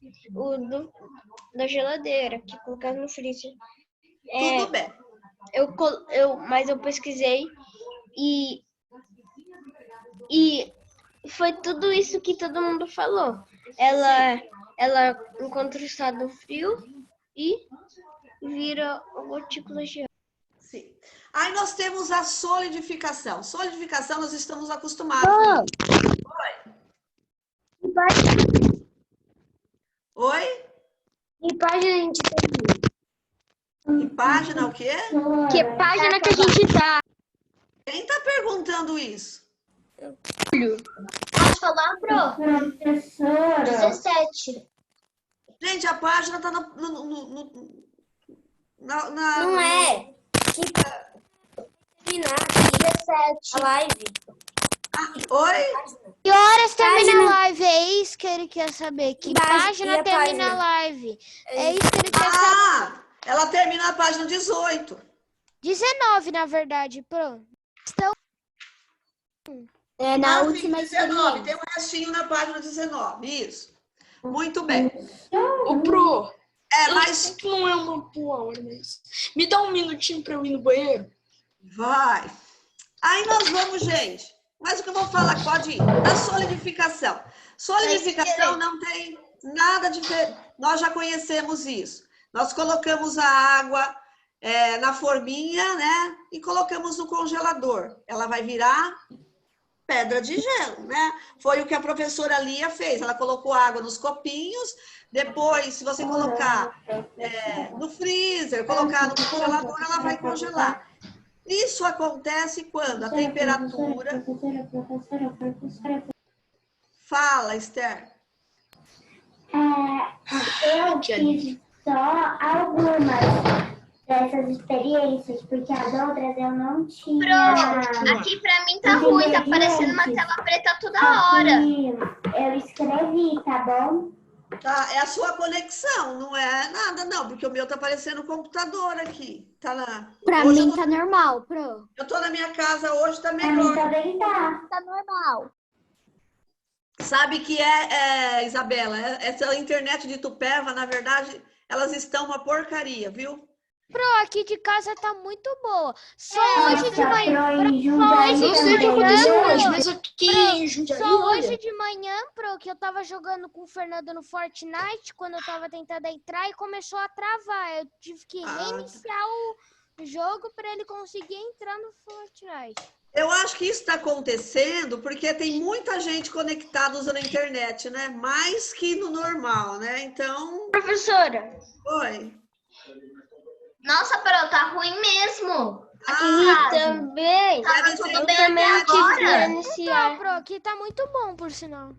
da geladeira, que colocar no freezer. tudo bem. Mas eu pesquisei e foi tudo isso que todo mundo falou. Ela encontra o estado frio e vira gotículas de água. Sim. Aí nós temos a solidificação. Solidificação nós estamos acostumados. Oi? Que página a gente Que página o quê? Que página que a gente tá? Quem tá perguntando isso? Posso falar, Pro? Professora. 17. Gente, a página tá na Não é. Terminar 17. A live. Oi? Que horas termina a live? É isso que ele quer saber. Que página termina a live? É isso que ele quer saber. Ela termina na página 18. 19, na verdade, pronto. Então, Na sim, última 19. Tem um restinho na página 19. Isso. Muito bem. Ô, Pro, Mas que não é uma boa hora, mas... Me dá um minutinho pra eu ir no banheiro. vai. Aí nós vamos, gente. Mas o que eu vou falar, pode ir. A solidificação. Solidificação não tem nada diferente. Nós já conhecemos isso. Nós colocamos a água na forminha, né? E colocamos no congelador. Ela vai virar pedra de gelo, né? Foi o que a professora Lia fez. Ela colocou água nos copinhos. Depois, se você colocar no freezer, colocar no congelador, ela vai congelar. Isso acontece quando a temperatura... Fala, Esther. Eu fiz só algumas dessas experiências, porque as outras eu não tinha. Aqui pra mim tá ruim, tá aparecendo uma tela preta toda hora. Eu escrevi, tá bom? Tá, é a sua conexão, não é nada, não, porque o meu tá aparecendo o computador aqui. Tá lá. Pra Hoje mim tá normal, Pro. eu tô na minha casa hoje, tá Pra mim melhor. também tá. Tá normal. Sabe que Isabela, essa internet de Tupéva, na verdade, elas estão uma porcaria, viu? Pro, aqui de casa tá muito boa. Só hoje de manhã. Não sei o que aconteceu hoje, mas aqui em Jundiaí, Só olha. hoje de manhã, Pro, que eu tava jogando com o Fernando no Fortnite, quando eu tava tentando entrar e começou a travar. Eu tive que reiniciar o jogo pra ele conseguir entrar no Fortnite. Eu acho que isso está acontecendo porque tem muita gente conectada usando a internet, né? Mais que no normal, né? Então... Professora. Oi. Nossa, Pro, tá ruim mesmo. Também. Deve ser tudo bem também até tive que agora. reiniciar. Então, Pro, aqui tá muito bom, por sinal.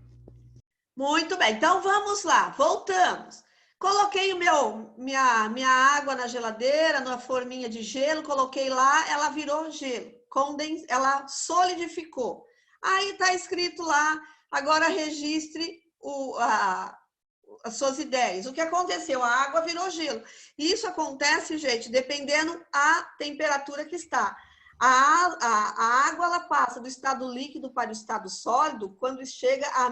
Muito bem, então vamos lá, voltamos. Coloquei minha água na geladeira, na forminha de gelo, coloquei lá, ela virou gelo, ela solidificou. Aí está escrito lá, agora registre as suas ideias. O que aconteceu? A água virou gelo. Isso acontece, gente, dependendo a temperatura que está. A água ela passa do estado líquido para o estado sólido quando chega a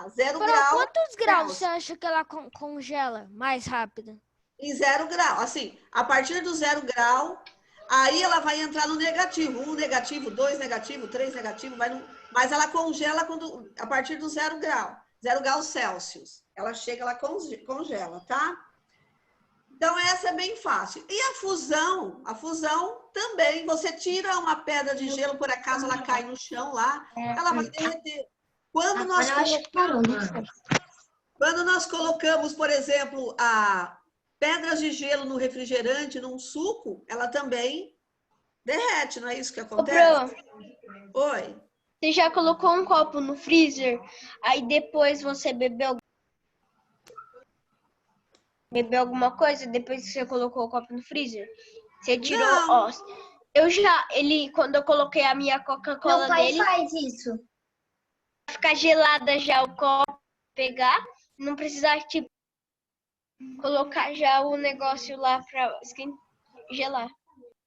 0 Pro, grau. quantos graus você acha que ela congela mais rápido? Em 0 grau. Assim, a partir do 0 grau, aí ela vai entrar no negativo. 1 negativo, 2 negativo, 3 negativo, mas ela congela a partir do 0 grau. 0 graus Celsius. Ela chega, ela congela, tá? Então, essa é bem fácil. E a fusão também, você tira uma pedra de gelo, por acaso ela cai no chão lá, ela vai derreter. Quando nós colocamos, por exemplo, pedras de gelo no refrigerante, num suco, ela também derrete, não é isso que acontece? Oi. Você já colocou um copo no freezer, aí depois você bebeu alguma coisa depois que você colocou o copo no freezer? Você tirou, Não. ó. Quando eu coloquei a minha Coca-Cola Meu pai dele, faz isso. ficar gelada já o copo, pegar, não precisar, tipo, colocar já o negócio lá pra gelar.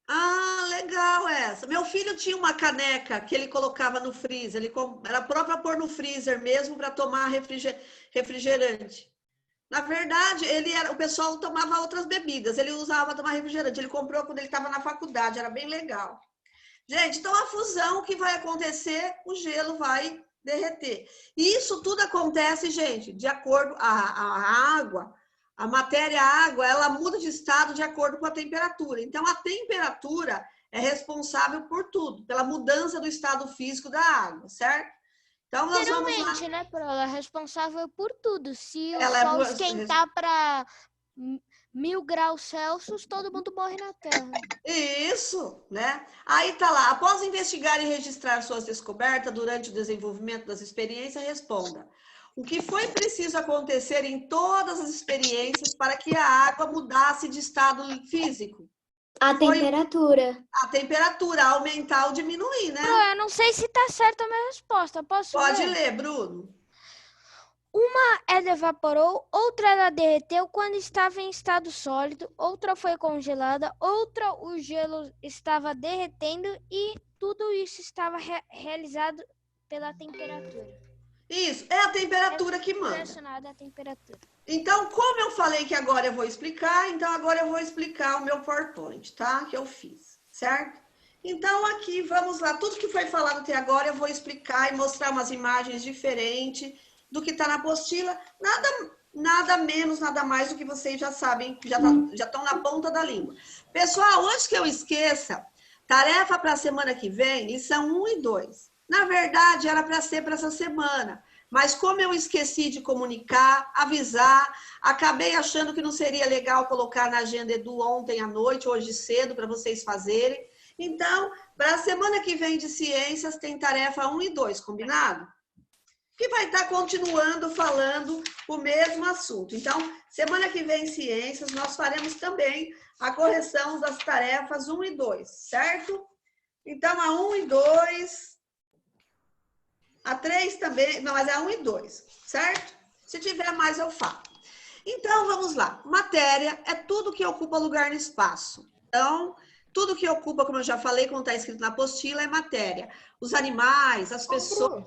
Ah, legal essa. Meu filho tinha uma caneca que ele colocava no freezer. Era própria pôr no freezer mesmo para tomar refrigerante. Na verdade, o pessoal tomava outras bebidas. Ele usava para tomar refrigerante. Ele comprou quando ele estava na faculdade. Era bem legal. Gente, então a fusão, o que vai acontecer? O gelo vai derreter. E isso tudo acontece, gente, de acordo a água. A matéria água, ela muda de estado de acordo com a temperatura. Então, a temperatura é responsável por tudo, pela mudança do estado físico da água, certo? Então, nós vamos lá. Geralmente, né, ela é responsável por tudo. Se o Ela sol esquentar para 1000 graus Celsius, todo mundo morre na Terra. Isso, né? Aí tá lá. Após investigar e registrar suas descobertas durante o desenvolvimento das experiências, responda. O que foi preciso acontecer em todas as experiências para que a água mudasse de estado físico? A temperatura. A temperatura, aumentar ou diminuir, né? Eu não sei se tá certa a minha resposta. Posso Pode ler? ler, Bruno. Uma ela evaporou, outra ela derreteu quando estava em estado sólido, outra foi congelada, outra o gelo estava derretendo e tudo isso estava realizado pela temperatura. Isso, é a temperatura que manda. Direcionada à temperatura. Então, como eu falei que agora eu vou explicar, então agora eu vou explicar o meu PowerPoint, tá? Que eu fiz, certo? Então, aqui, vamos lá. Tudo que foi falado até agora eu vou explicar e mostrar umas imagens diferentes do que está na apostila. Nada menos, nada mais do que vocês já sabem, já estão na ponta da língua. Pessoal, antes que eu esqueça, tarefa para a semana que vem, lição 1 e 2. Na verdade, era para ser para essa semana. Mas como eu esqueci de comunicar, avisar, acabei achando que não seria legal colocar na agenda Edu ontem à noite, hoje cedo, para vocês fazerem. Então, para a semana que vem de ciências, tem tarefa 1 e 2, combinado? Que vai estar continuando falando o mesmo assunto. Então, semana que vem, ciências, nós faremos também a correção das tarefas 1 e 2, certo? Então, a 1 e 2, a 3 também, não, mas é a 1 e 2, certo? Se tiver mais, eu falo. Então, vamos lá. Matéria é tudo que ocupa lugar no espaço. Então, tudo que ocupa, como eu já falei, como está escrito na apostila, é matéria. Os animais, as pessoas,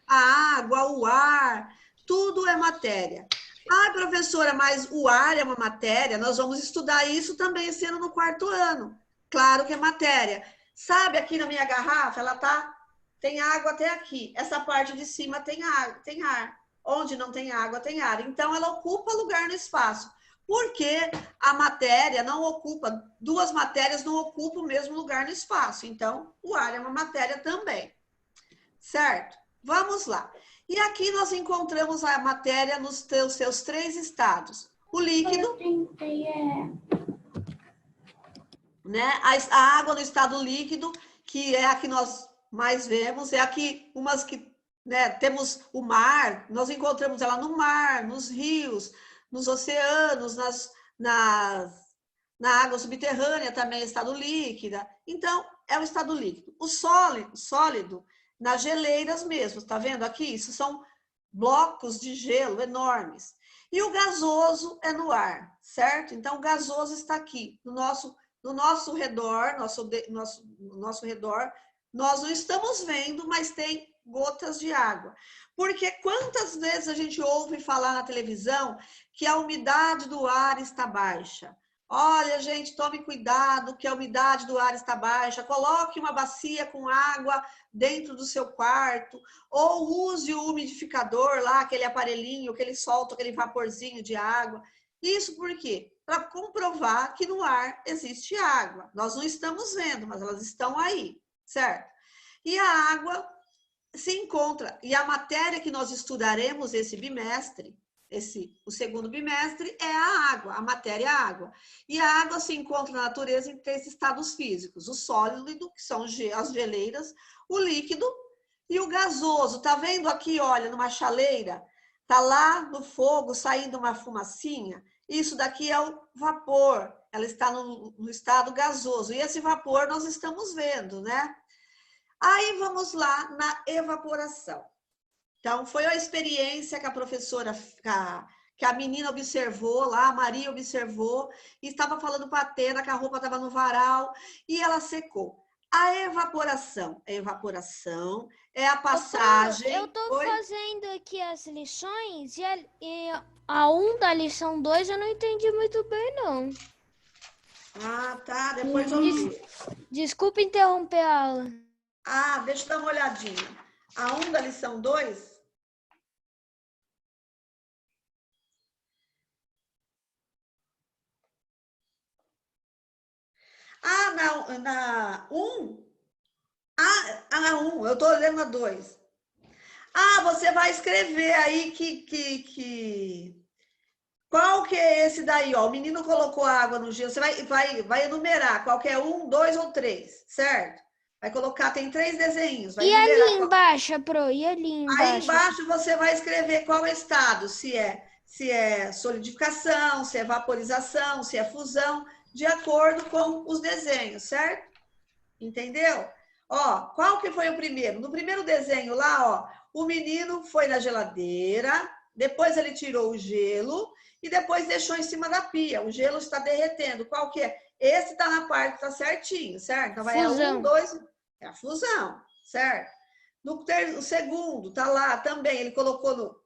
a água, o ar, tudo é matéria. Ah, professora, mas o ar é uma matéria? Nós vamos estudar isso também esse ano no 4º ano. Claro que é matéria. Sabe, aqui na minha garrafa, tem água até aqui. Essa parte de cima tem ar. Onde não tem água, tem ar. Então, ela ocupa lugar no espaço. Porque a matéria não ocupa, 2 matérias não ocupam o mesmo lugar no espaço. Então, o ar é uma matéria também. Certo? Vamos lá. E aqui nós encontramos a matéria nos seus 3 estados. O líquido, né? A água no estado líquido, que é a que nós mais vemos, é aqui umas que, né, temos o mar, nós encontramos ela no mar, nos rios, nos oceanos, na água subterrânea também é estado líquida. Então, é o estado líquido. O sólido, nas geleiras mesmo, tá vendo aqui? Isso são blocos de gelo enormes. E o gasoso é no ar, certo? Então, o gasoso está aqui, no nosso redor, nosso redor. Nós não estamos vendo, mas tem gotas de água. Porque quantas vezes a gente ouve falar na televisão que a umidade do ar está baixa? Olha, gente, tome cuidado que a umidade do ar está baixa. Coloque uma bacia com água dentro do seu quarto. Ou use o umidificador lá, aquele aparelhinho que ele solta aquele vaporzinho de água. Isso por quê? Para comprovar que no ar existe água. Nós não estamos vendo, mas elas estão aí, certo? E a água se encontra, e a matéria que nós estudaremos esse bimestre, o 2º bimestre, é a água, a matéria água. E a água se encontra na natureza em 3 estados físicos: o sólido, que são as geleiras, o líquido e o gasoso. Tá vendo aqui, olha, numa chaleira? Tá lá no fogo saindo uma fumacinha? Isso daqui é o vapor, ela está no estado gasoso. E esse vapor nós estamos vendo, né? Aí vamos lá na evaporação. Então, foi a experiência que que a menina observou lá, a Maria observou, e estava falando para a Atena que a roupa estava no varal, e ela secou. A evaporação é a passagem... Eu tô fazendo aqui as lições e a 1 da lição 2 eu não entendi muito bem, não. Ah, tá. Depois eu vi. Desculpa interromper a aula. Ah, deixa eu dar uma olhadinha. A 1 da lição 2... Ah, na 1? Na 1, eu tô lendo a 2. Ah, você vai escrever aí qual que é esse daí, ó? O menino colocou água no gelo. Você vai enumerar qual que é 1, 2 ou 3, certo? Vai colocar, tem 3 desenhos. Vai e ali enumerar embaixo, Pro? E ali embaixo? Aí embaixo você vai escrever qual estado, se é solidificação, se é vaporização, se é fusão, de acordo com os desenhos, certo? Entendeu? Ó, qual que foi o primeiro? No primeiro desenho lá, ó, o menino foi na geladeira, depois ele tirou o gelo e depois deixou em cima da pia. O gelo está derretendo. Qual que é? Esse está na parte, tá certinho, certo? Então vai Fusão. 1, 2, é a fusão, certo? O segundo tá lá também, ele colocou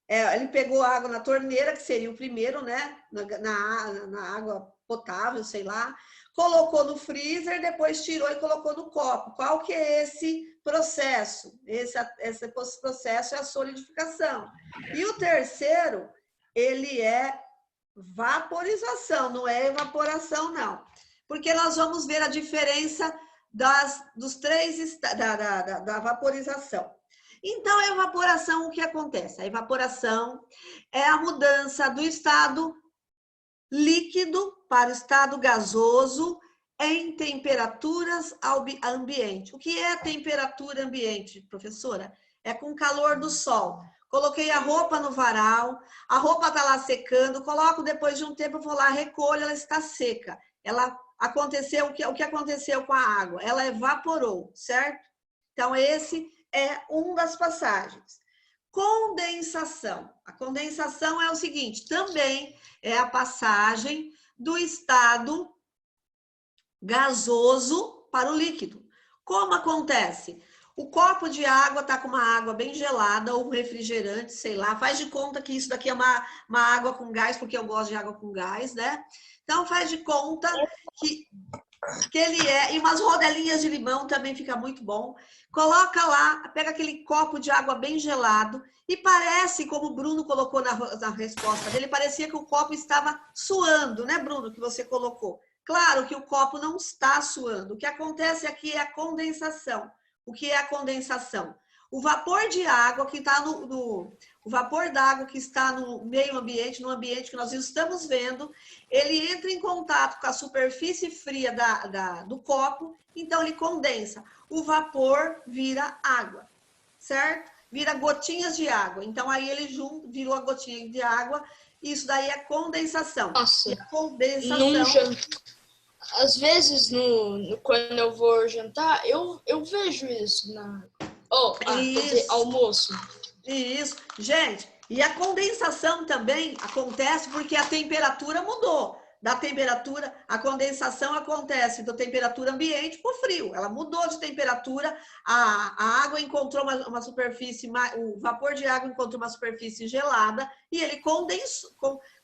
ele pegou a água na torneira, que seria o primeiro, né? Na água potável, sei lá. Colocou no freezer, depois tirou e colocou no copo. Qual que é esse processo? Esse processo é a solidificação. E o terceiro, ele é vaporização, não é evaporação, não. Porque nós vamos ver a diferença dos três da vaporização. Então, a evaporação, o que acontece? A evaporação é a mudança do estado líquido para o estado gasoso em temperaturas ambiente. O que é temperatura ambiente, professora? É com calor do sol. Coloquei a roupa no varal, a roupa está lá secando, coloco depois de um tempo, eu vou lá, recolho, ela está seca. Aconteceu o que aconteceu com a água? Ela evaporou, certo? Então, esse é uma das passagens. Condensação. A condensação é o seguinte, também é a passagem do estado gasoso para o líquido. Como acontece? O copo de água está com uma água bem gelada ou um refrigerante, sei lá. Faz de conta que isso daqui é uma água com gás, porque eu gosto de água com gás, né? Então, faz de conta que ele é... E umas rodelinhas de limão também fica muito bom. Coloca lá, pega aquele copo de água bem gelado e parece, como o Bruno colocou na resposta dele, parecia que o copo estava suando, né, Bruno, que você colocou. Claro que o copo não está suando. O que acontece aqui é a condensação. O que é a condensação? O vapor de água que está o vapor d'água que está no meio ambiente, no ambiente que nós estamos vendo, ele entra em contato com a superfície fria do copo, então ele condensa. O vapor vira água, certo? Vira gotinhas de água. Então aí ele virou a gotinha de água. Isso daí é condensação. Nossa, e a condensação... Às vezes, quando eu vou jantar, eu vejo isso quer dizer, almoço. Isso. Gente, e a condensação também acontece porque a temperatura mudou. Da temperatura, a condensação acontece da temperatura ambiente para o frio. Ela mudou de temperatura, a água encontrou uma superfície, o vapor de água encontrou uma superfície gelada e ele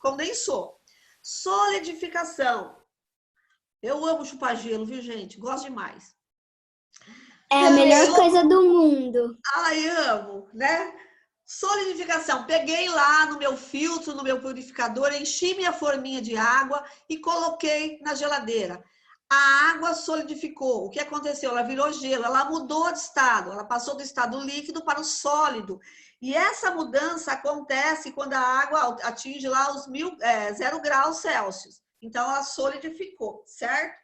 condensou. Solidificação. Eu amo chupar gelo, viu, gente? Gosto demais. É a melhor coisa do mundo. Ai, amo, né? Solidificação. Peguei lá no meu filtro, no meu purificador, enchi minha forminha de água e coloquei na geladeira. A água solidificou. O que aconteceu? Ela virou gelo, ela mudou de estado. Ela passou do estado líquido para o sólido. E essa mudança acontece quando a água atinge lá os 0 graus Celsius. Então, ela solidificou, certo?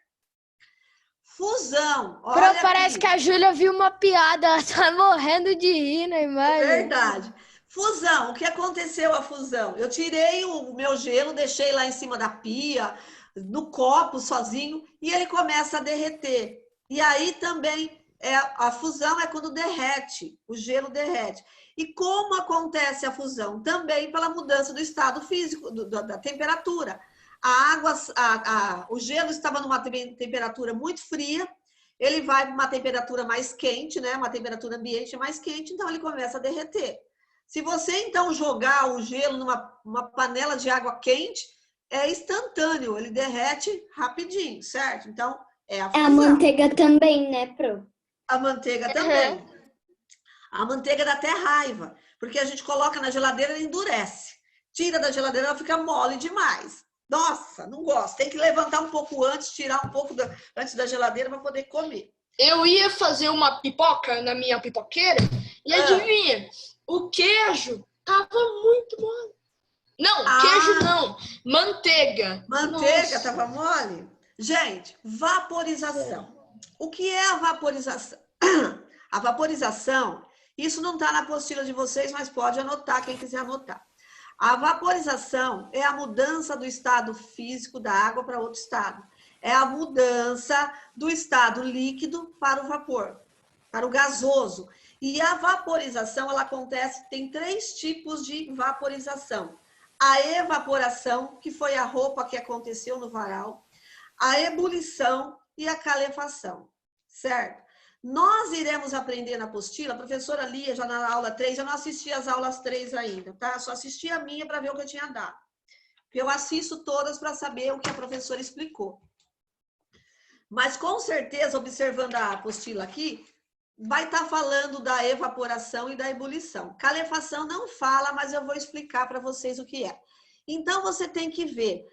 Fusão. Olha Parece que a Júlia viu uma piada, ela tá morrendo de rir na imagem. Verdade. Fusão. O que aconteceu a fusão? Eu tirei o meu gelo, deixei lá em cima da pia, no copo, sozinho, e ele começa a derreter. E aí também A fusão é quando derrete, o gelo derrete. E como acontece a fusão? Também pela mudança do estado físico, da temperatura. A água, o gelo estava numa temperatura muito fria, ele vai para uma temperatura mais quente, né? Uma temperatura ambiente mais quente, então ele começa a derreter. Se você, então, jogar o gelo numa panela de água quente, é instantâneo, ele derrete rapidinho, certo? Então, é a fusão. A manteiga também, né, Pro? A manteiga também. A manteiga dá até raiva, porque a gente coloca na geladeira e endurece. Tira da geladeira, ela fica mole demais. Nossa, não gosto. Tem que levantar um pouco antes, tirar um pouco antes da geladeira para poder comer. Eu ia fazer uma pipoca na minha pipoqueira e adivinha, o queijo tava muito mole. Não, queijo não, manteiga. Manteiga tava mole? Gente, vaporização. O que é a vaporização? A vaporização, isso não está na apostila de vocês, mas pode anotar, quem quiser anotar. A vaporização é a mudança do estado físico da água para outro estado. É a mudança do estado líquido para o vapor, para o gasoso. E a vaporização, ela acontece, tem 3 tipos de vaporização. A evaporação, que foi a roupa que aconteceu no varal, a ebulição e a calefação, certo? Nós iremos aprender na apostila, a professora Lia, já na aula 3, eu não assisti as aulas 3 ainda, tá? Só assisti a minha para ver o que eu tinha dado. Eu assisto todas para saber o que a professora explicou. Mas, com certeza, observando a apostila aqui, vai estar falando da evaporação e da ebulição. Calefação não fala, mas eu vou explicar para vocês o que é. Então, você tem que ver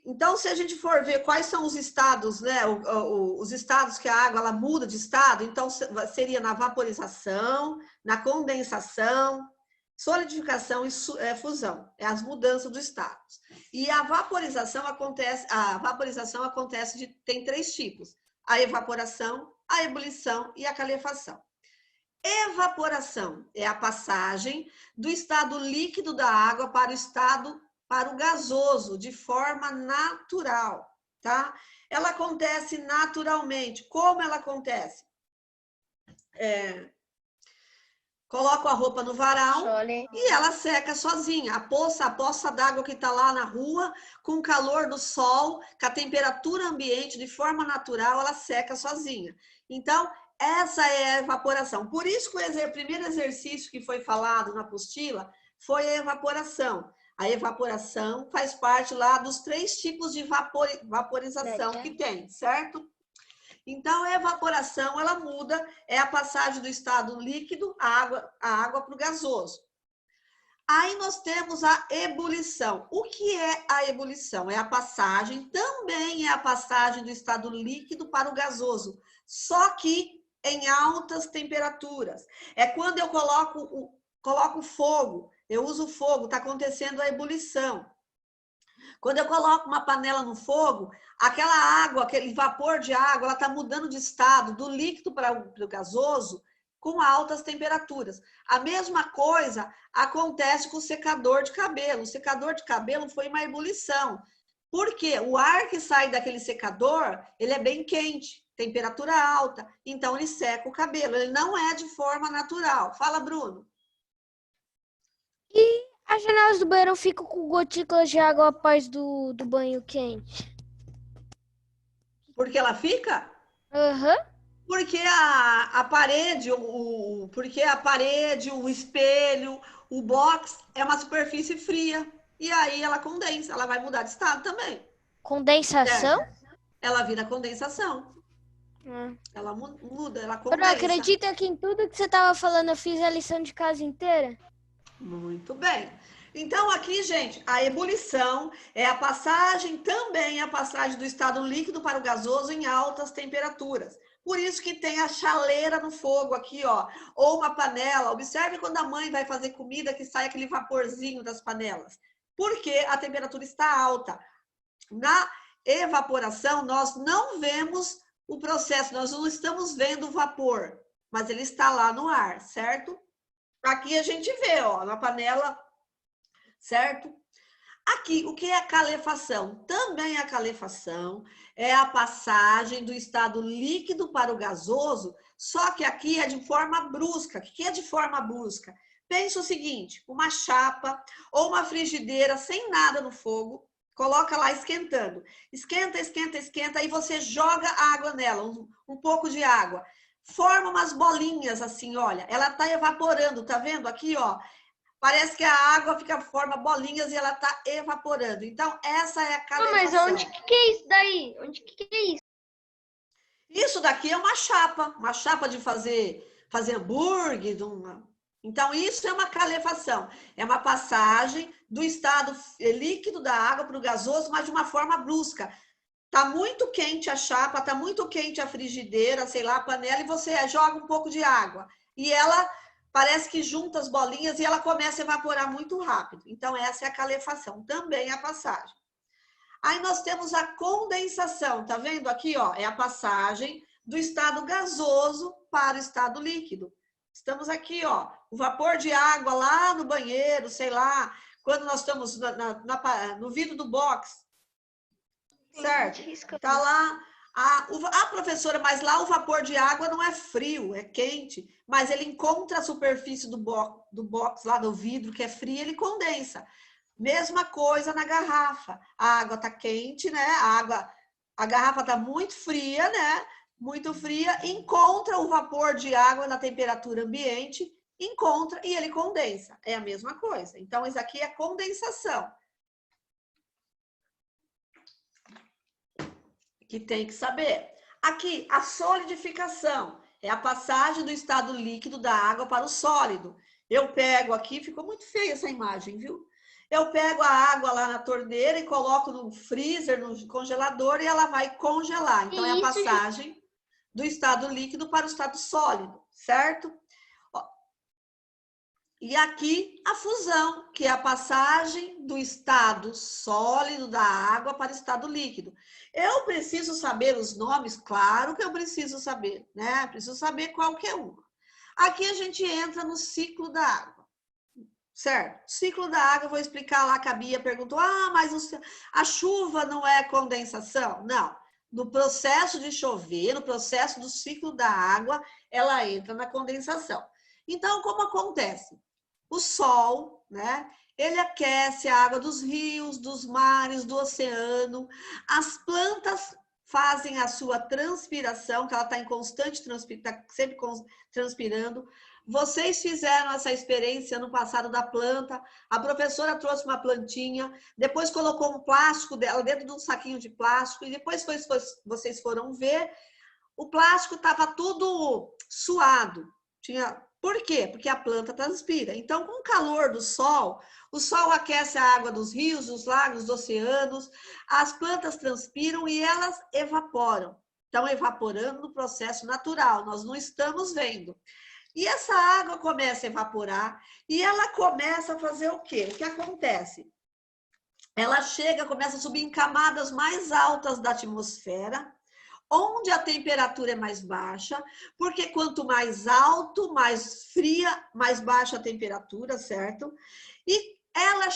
então, se a gente for ver quais são os estados, né? Os estados que a água ela muda de estado, então seria na vaporização, na condensação, solidificação e fusão. É as mudanças dos estados. E a vaporização acontece tem 3 tipos: a evaporação, a ebulição e a calefação. Evaporação é a passagem do estado líquido da água para o gasoso, de forma natural, tá? Ela acontece naturalmente. Como ela acontece? Coloco a roupa no varal e ela seca sozinha. A poça d'água que está lá na rua, com o calor do sol, com a temperatura ambiente, de forma natural, ela seca sozinha. Então, essa é a evaporação. Por isso que o primeiro exercício que foi falado na apostila foi a evaporação. A evaporação faz parte lá dos 3 tipos de vaporização que tem, certo? Então, a evaporação, ela muda, é a passagem do estado líquido, a água para o gasoso. Aí nós temos a ebulição. O que é a ebulição? Também é a passagem do estado líquido para o gasoso, só que em altas temperaturas. É quando eu coloco fogo, eu uso fogo, está acontecendo a ebulição. Quando eu coloco uma panela no fogo, aquela água, aquele vapor de água, ela está mudando de estado, do líquido para o gasoso, com altas temperaturas. A mesma coisa acontece com o secador de cabelo. O secador de cabelo foi uma ebulição. Por quê? O ar que sai daquele secador, ele é bem quente, temperatura alta, então ele seca o cabelo. Ele não é de forma natural. Fala, Bruno. E as janelas do banheiro ficam com gotículas de água após do banho quente? Por que ela fica? Aham. Porque a parede, o espelho, o box é uma superfície fria. E aí ela condensa, ela vai mudar de estado também. Condensação? Ela vira condensação. Ela muda, ela condensa. Bruno, acredita que em tudo que você estava falando eu fiz a lição de casa inteira? Muito bem. Então, aqui, gente, a ebulição é a passagem do estado líquido para o gasoso em altas temperaturas. Por isso que tem a chaleira no fogo aqui, ó, ou uma panela. Observe quando a mãe vai fazer comida que sai aquele vaporzinho das panelas. Porque a temperatura está alta. Na evaporação, nós não vemos o processo, nós não estamos vendo o vapor, mas ele está lá no ar, certo? Aqui a gente vê, ó, na panela, certo? Aqui, o que é calefação? Também a calefação é a passagem do estado líquido para o gasoso, só que aqui é de forma brusca. O que é de forma brusca? Pensa o seguinte, uma chapa ou uma frigideira sem nada no fogo, coloca lá esquentando. Esquenta, esquenta, esquenta, aí você joga água nela, um pouco de água. Forma umas bolinhas assim, olha, ela está evaporando, tá vendo aqui, ó? Parece que a água forma bolinhas e ela está evaporando. Então, essa é a calefação. Mas onde que é isso daí? Onde que é isso? Isso daqui é uma chapa de fazer hambúrguer. Então, isso é uma calefação. É uma passagem do estado líquido da água para o gasoso, mas de uma forma brusca. Está muito quente a chapa, está muito quente a frigideira, sei lá, a panela, e você joga um pouco de água. E ela parece que junta as bolinhas e ela começa a evaporar muito rápido. Então, essa é a calefação, também a passagem. Aí nós temos a condensação, tá vendo aqui, ó? É a passagem do estado gasoso para o estado líquido. Estamos aqui, ó, o vapor de água lá no banheiro, sei lá, quando nós estamos no vidro do box, certo? Tá lá, a professora, mas lá o vapor de água não é frio, é quente, mas ele encontra a superfície do box lá do vidro, que é frio, ele condensa. Mesma coisa na garrafa. A água está quente, né? A garrafa está muito fria, né? Muito fria, encontra o vapor de água na temperatura ambiente, encontra e ele condensa. É a mesma coisa. Então, isso aqui é condensação. Que tem que saber. Aqui, a solidificação é a passagem do estado líquido da água para o sólido. Eu pego aqui, ficou muito feia essa imagem, viu? Eu pego a água lá na torneira e coloco no freezer, no congelador, e ela vai congelar. Então, é a passagem do estado líquido para o estado sólido, certo? E aqui, a fusão, que é a passagem do estado sólido da água para o estado líquido. Eu preciso saber os nomes? Claro que eu preciso saber, né? Preciso saber qualquer uma. Aqui a gente entra no ciclo da água. Certo? Ciclo da água, eu vou explicar lá que a Bia perguntou, mas a chuva não é condensação? Não. No processo de chover, no processo do ciclo da água, ela entra na condensação. Então, como acontece? O sol, né? Ele aquece a água dos rios, dos mares, do oceano. As plantas fazem a sua transpiração, que ela está em constante transpiração, está sempre transpirando. Vocês fizeram essa experiência ano passado da planta, a professora trouxe uma plantinha, depois colocou um plástico dela dentro de um saquinho de plástico, e depois vocês foram ver, o plástico estava tudo suado. Por quê? Porque a planta transpira. Então, com o calor do sol, o sol aquece a água dos rios, dos lagos, dos oceanos, as plantas transpiram e elas evaporam. Estão evaporando no processo natural, nós não estamos vendo. E essa água começa a evaporar e ela começa a fazer o quê? O que acontece? Ela começa a subir em camadas mais altas da atmosfera, onde a temperatura é mais baixa, porque quanto mais alto, mais fria, mais baixa a temperatura, certo? E ela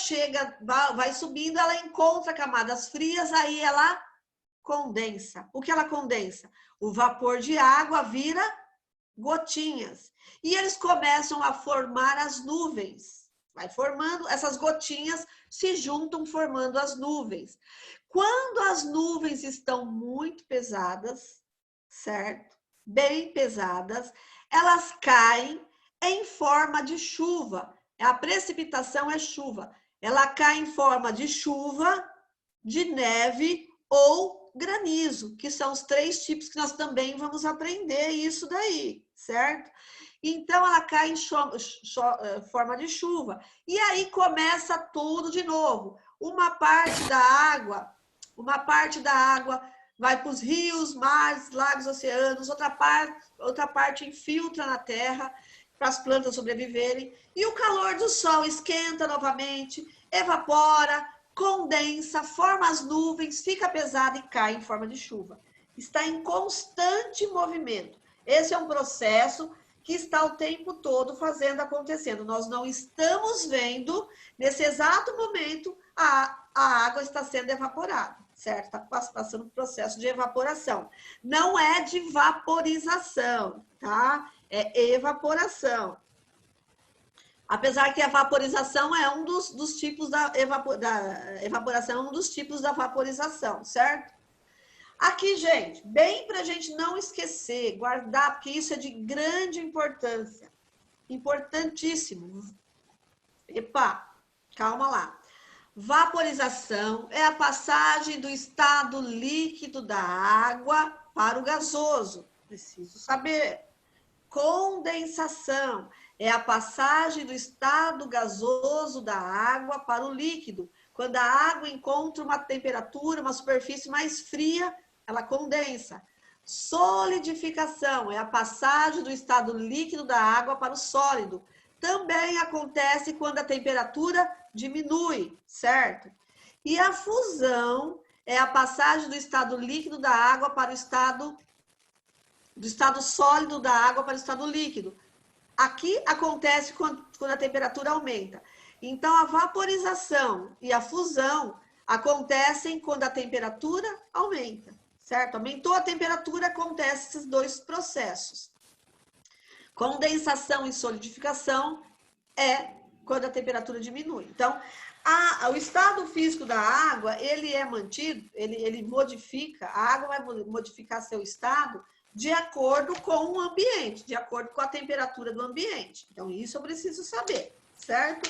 vai subindo, ela encontra camadas frias, aí ela condensa. O que ela condensa? O vapor de água vira gotinhas. E eles começam a formar as nuvens. Vai formando, essas gotinhas se juntam formando as nuvens. Quando as nuvens estão muito pesadas, certo? Bem pesadas, elas caem em forma de chuva. A precipitação é chuva. Ela cai em forma de chuva, de neve ou granizo, que são os 3 tipos que nós também vamos aprender isso daí, certo? Então, ela cai em forma de chuva. E aí começa tudo de novo. Uma parte da água vai para os rios, mares, lagos, oceanos, outra parte infiltra na terra para as plantas sobreviverem. E o calor do sol esquenta novamente, evapora, condensa, forma as nuvens, fica pesado e cai em forma de chuva. Está em constante movimento. Esse é um processo que está o tempo todo acontecendo. Nós não estamos vendo, nesse exato momento, a água está sendo evaporada, certo? Está passando por processo de evaporação. Não é de vaporização, tá? É evaporação. Apesar que a vaporização é um dos tipos da evaporação, é um dos tipos da vaporização, certo? Aqui, gente, bem para a gente não esquecer, guardar, porque isso é de grande importância. Importantíssimo. Epa, calma lá. Vaporização é a passagem do estado líquido da água para o gasoso. Preciso saber. Condensação é a passagem do estado gasoso da água para o líquido. Quando a água encontra uma temperatura, uma superfície mais fria, ela condensa. Solidificação é a passagem do estado líquido da água para o sólido. Também acontece quando a temperatura diminui, certo? E a fusão é a passagem do estado líquido da água para o estado sólido da água para o estado líquido. Aqui acontece quando a temperatura aumenta. Então, a vaporização e a fusão acontecem quando a temperatura aumenta, certo? Aumentou a temperatura, acontecem esses dois processos. Condensação e solidificação é quando a temperatura diminui. Então, o estado físico da água, ele é mantido, ele modifica, a água vai modificar seu estado de acordo com o ambiente, de acordo com a temperatura do ambiente. Então, isso eu preciso saber, certo?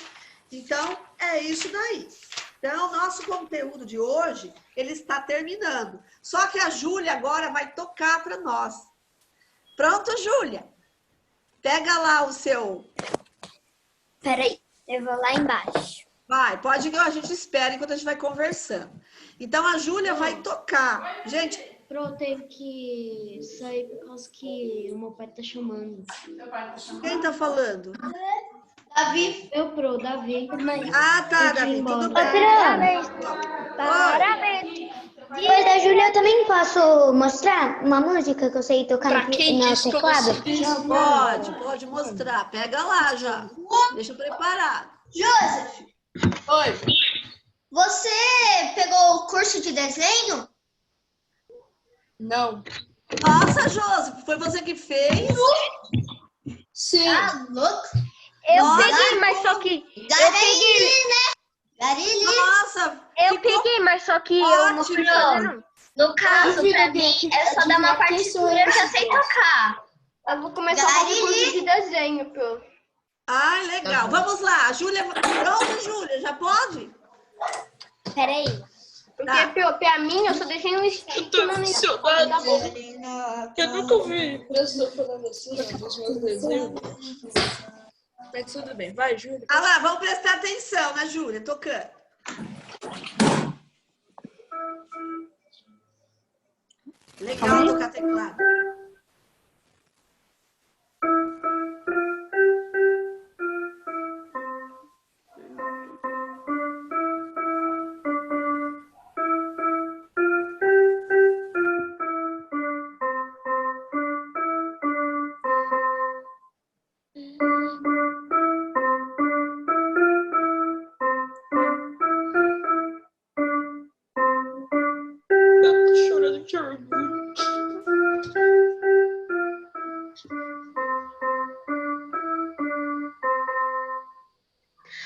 Então, é isso daí. Então, nosso conteúdo de hoje, ele está terminando. Só que a Júlia agora vai tocar para nós. Pronto, Júlia? Pega lá o seu... Peraí, eu vou lá embaixo. Vai, pode ir, a gente espera enquanto a gente vai conversando. Então, a Júlia vai tocar. Gente... Eu tenho que sair por causa que o meu pai tá chamando. Quem tá falando? Davi. Davi. Ah, tá, Davi, tudo bem. Parabéns. Depois da Júlia, eu também posso mostrar uma música que eu sei tocar no teclado? Pode mostrar. Pega lá já. Deixa preparado. Joseph. Oi. Você pegou o curso de desenho? Não. Nossa, Joseph, foi você que fez? Sim. Ah, louco. Eu peguei, mas só que... Garili. Nossa, Eu peguei, mas só que eu não fui fazendo. No caso, pra mim, é só dar uma partitura que eu sei tocar. Eu vou começar a fazer curso de desenho, pô. Ah, legal. Vamos lá. Júlia, pronto, Júlia? Já pode? Peraí. Porque pra mim, eu só deixei um stick no emocionada. Eu nunca ouvi professor falando assim nos meus desenhos. Mas tudo bem. Vai, Júlia. Ah lá, vamos prestar atenção na Júlia, tocando. Legal tocar teclado.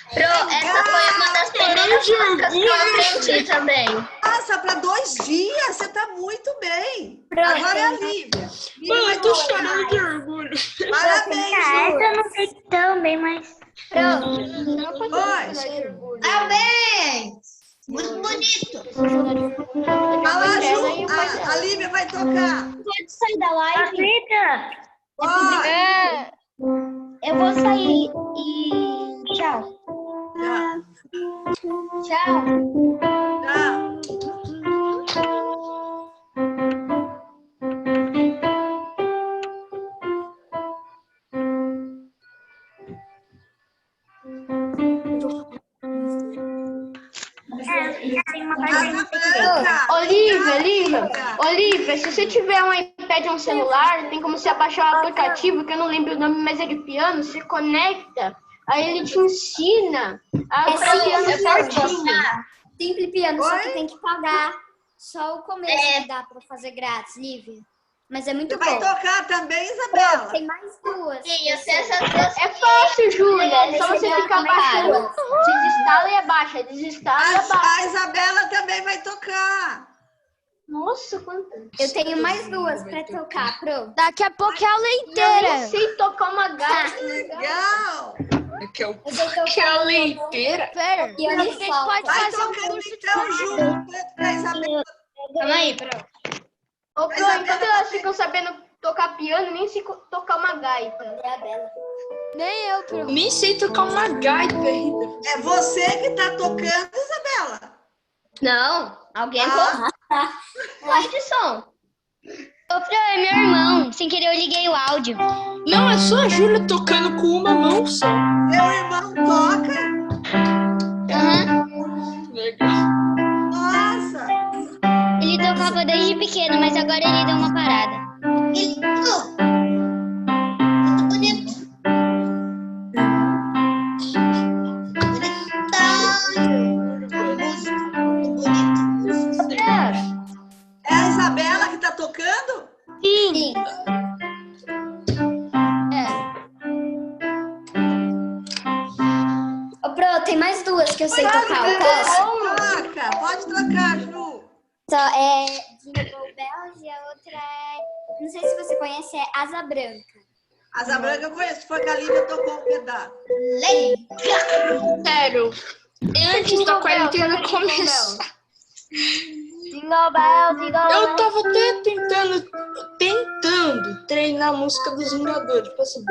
Essa foi uma das primeiras músicas que eu aprendi também. Nossa, para 2 dias, você tá muito bem. Agora é a Lívia. Mãe, eu tô chorando de orgulho. Parabéns, Essa Júlia. eu não sei tão bem, mas... Parabéns! Muito bonito. Vai lá, Ju. A Lívia vai tocar. Pode sair da live? Vai. Eu vou sair e tchau. Tchau. Olivia, se você tiver um iPad iPad ou um celular, tem como você baixar um aplicativo, que eu não lembro o nome, mas é de piano, você conecta, aí ele te ensina a tocar piano certinho. Simple Piano, só que tem que pagar. Só o começo que dá pra fazer grátis, Lívia. Mas é muito bom. Vai tocar também, Isabela? Tem mais duas. Sim, eu sei essas duas. É fácil, Júlia. É só você ficar baixando. Desinstala e abaixa, desinstala e abaixa. A Isabela também vai tocar. Nossa, quanto. Eu tenho mais duas pra tocar, Pro. Daqui a pouco é a aula Eu inteira. nem sei tocar uma gaita. Legal. Eu sei tocar Que aula inteira. Pera, piano a e gente flauta. pode Vai fazer um tocando curso de então, Ju. Pra Isabela. Calma aí, Pro. Ô, Pro, enquanto elas ficam sabendo tocar piano, nem sei tocar uma gaita. É a Bela. Nem eu, Pro. Nem sei tocar uma gaita. É você que tá tocando, Isabela? Não, alguém Ah. corre de som. Ô, Pro, é meu irmão. Sem querer eu liguei o áudio. Não, é só a Júlia tocando com uma mão só. Meu irmão toca? Aham. Legal. Nossa. Ele tocava desde pequeno, mas agora ele deu uma parada. Muito bonito. É a Isabela que tá tocando? Sim. Ô, Pro, tem mais duas que eu sei tocar. Eu posso? Toca. Pode tocar, Ju. Só é Jingle Bells e a outra é... Não sei se você conhece, é Asa Branca. Asa Branca eu conheço. Foi que a Lívia tocou um pedaço. Sério. Antes da quarentena começar. Jingle Bell, Jingle Bell. Eu tava até tentando treinar a música dos Vingadores. Tipo assim.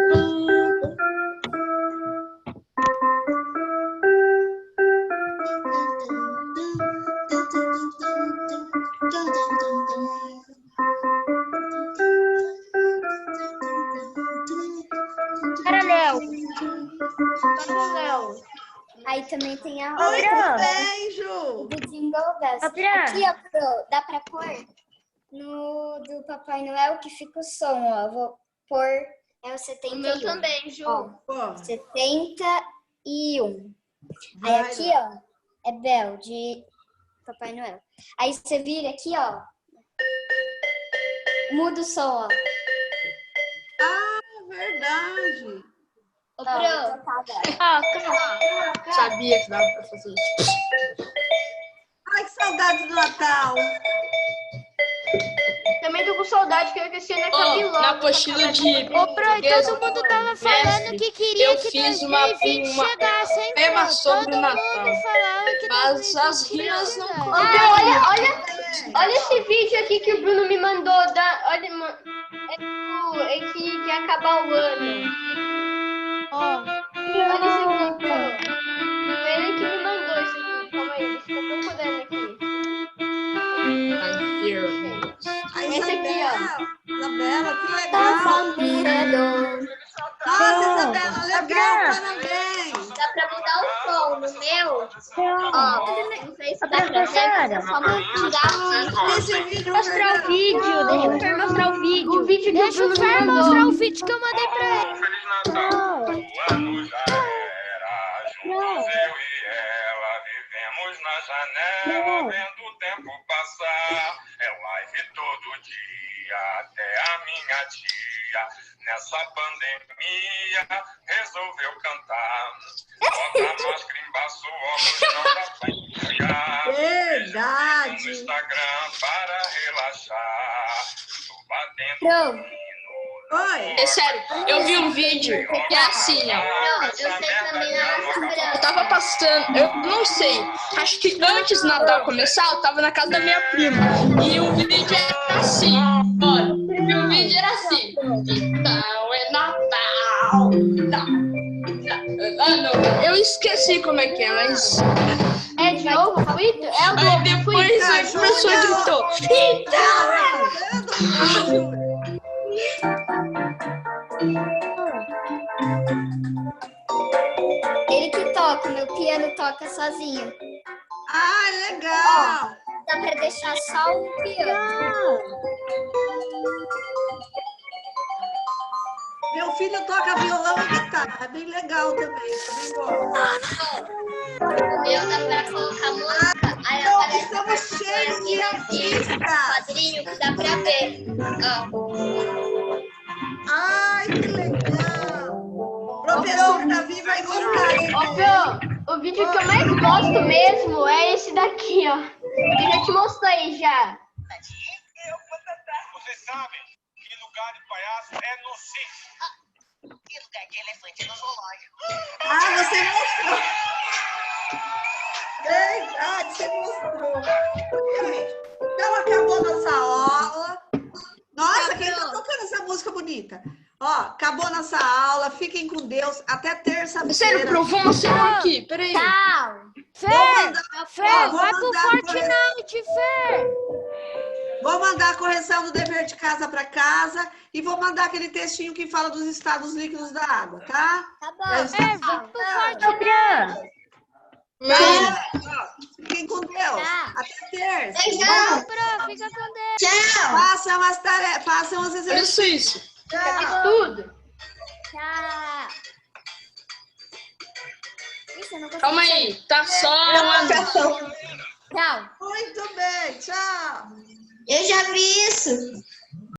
Léo. Aí também tem a Muito outra bem, Ju. do Jingle Bells. Adriana. Aqui, ó, Pro, dá pra pôr no do Papai Noel que fica o som, ó. Vou pôr, é o 71. O meu também, Ju. Ó, Pô, 71. Aí vai aqui, lá. ó, é Bel, de Papai Noel. Aí você vira aqui, ó. Muda o som, ó. Ah, verdade. Ô, Ó, Pro. vou tocar agora. Sabia que dava pra fazer isso. Ai, que saudade do Natal. Também tô com saudade, que eu esse ano é Ó, cabelão. na apostila de Ô, Pro, e todo mundo tava falando que queria eu que fiz 2020 uma chegasse, hein, tema Pro? sobre Todo o Natal. mundo falava que Mas 2020 as ia rimas não chegar. Ô, Pro, olha esse vídeo aqui que o Bruno me mandou. Olha, é que ia acabar o ano. Ó, Olha esse vídeo, Pro. Foi ele que me mandou esse vídeo. Calma aí, deixa eu procurando aqui. Ai, Esse aqui, Isabela. Isabela, que Tá legal. Nossa, Isabela, legal, parabéns. Dá pra mudar o som no meu? Ó, não sei se dá pra ver, mas é só tirar Esse vídeo Mostrar o vídeo, deixa o Fer mostrar o vídeo. O vídeo que deixa o o Bruno Fer me mandou. mostrar o vídeo que eu mandei pra ele. Feliz Natal, o ano já era. Juntos eu e ela vivemos na janela, vendo o tempo passar. É live todo dia, até a minha tia, nessa pandemia, resolveu cantar. Bota máscara, embaço, óculos, não dá pra enxergar. Verdade. No Instagram para relaxar. Tô batendo. Pro, Oi. É sério, eu vi um vídeo que é assim, ó. Não, eu sei também na Eu tava passando, eu não sei, acho que antes do Natal começar, eu tava na casa da minha prima. E o vídeo era assim, olha, o vídeo era assim. Então é Natal. Ah, não, eu esqueci como é que é, mas... É de novo o vídeo? É o Aí do depois a pessoa gritou, então é... ele que toca, meu piano toca sozinho. Ai, legal. Dá pra deixar só o piano. Meu filho toca violão e guitarra, é bem legal também gosto. O meu dá pra colocar música. Aí Então, aparece estamos cheios de artistas. quadrinho que dá pra ver. Ó. Ai, que legal. Professor Davi vai gostar de Ô, Fio, o vídeo que eu mais gosto mesmo é esse daqui, ó. Eu já te mostrei já. Vocês sabem que lugar de palhaço é no circo. E lugar de elefante é no zoológico. Ah, você mostrou. Verdade, você mostrou. Gente, então acabou nossa aula. Nossa, quem tá tocando essa música bonita? Ó, acabou nossa aula. Fiquem com Deus. Até terça-feira. Sério, provou uma semana aqui. Peraí. Tchau. Fer, vou vai pro mandar Fortnite, Fer. Vou mandar a correção do dever de casa para casa e vou mandar aquele textinho que fala dos estados líquidos da água, tá? Tá bom. Fer, vai pro Fortnite. Fiquem com Deus. Até terça. Fica com Deus. Tchau. Façam as tarefas, façam os exercícios. Isso. Tchau. Tudo. Tchau. Ixi, eu não consigo Calma aí. Tá só uma... Tchau. Muito bem, tchau. Eu já vi isso.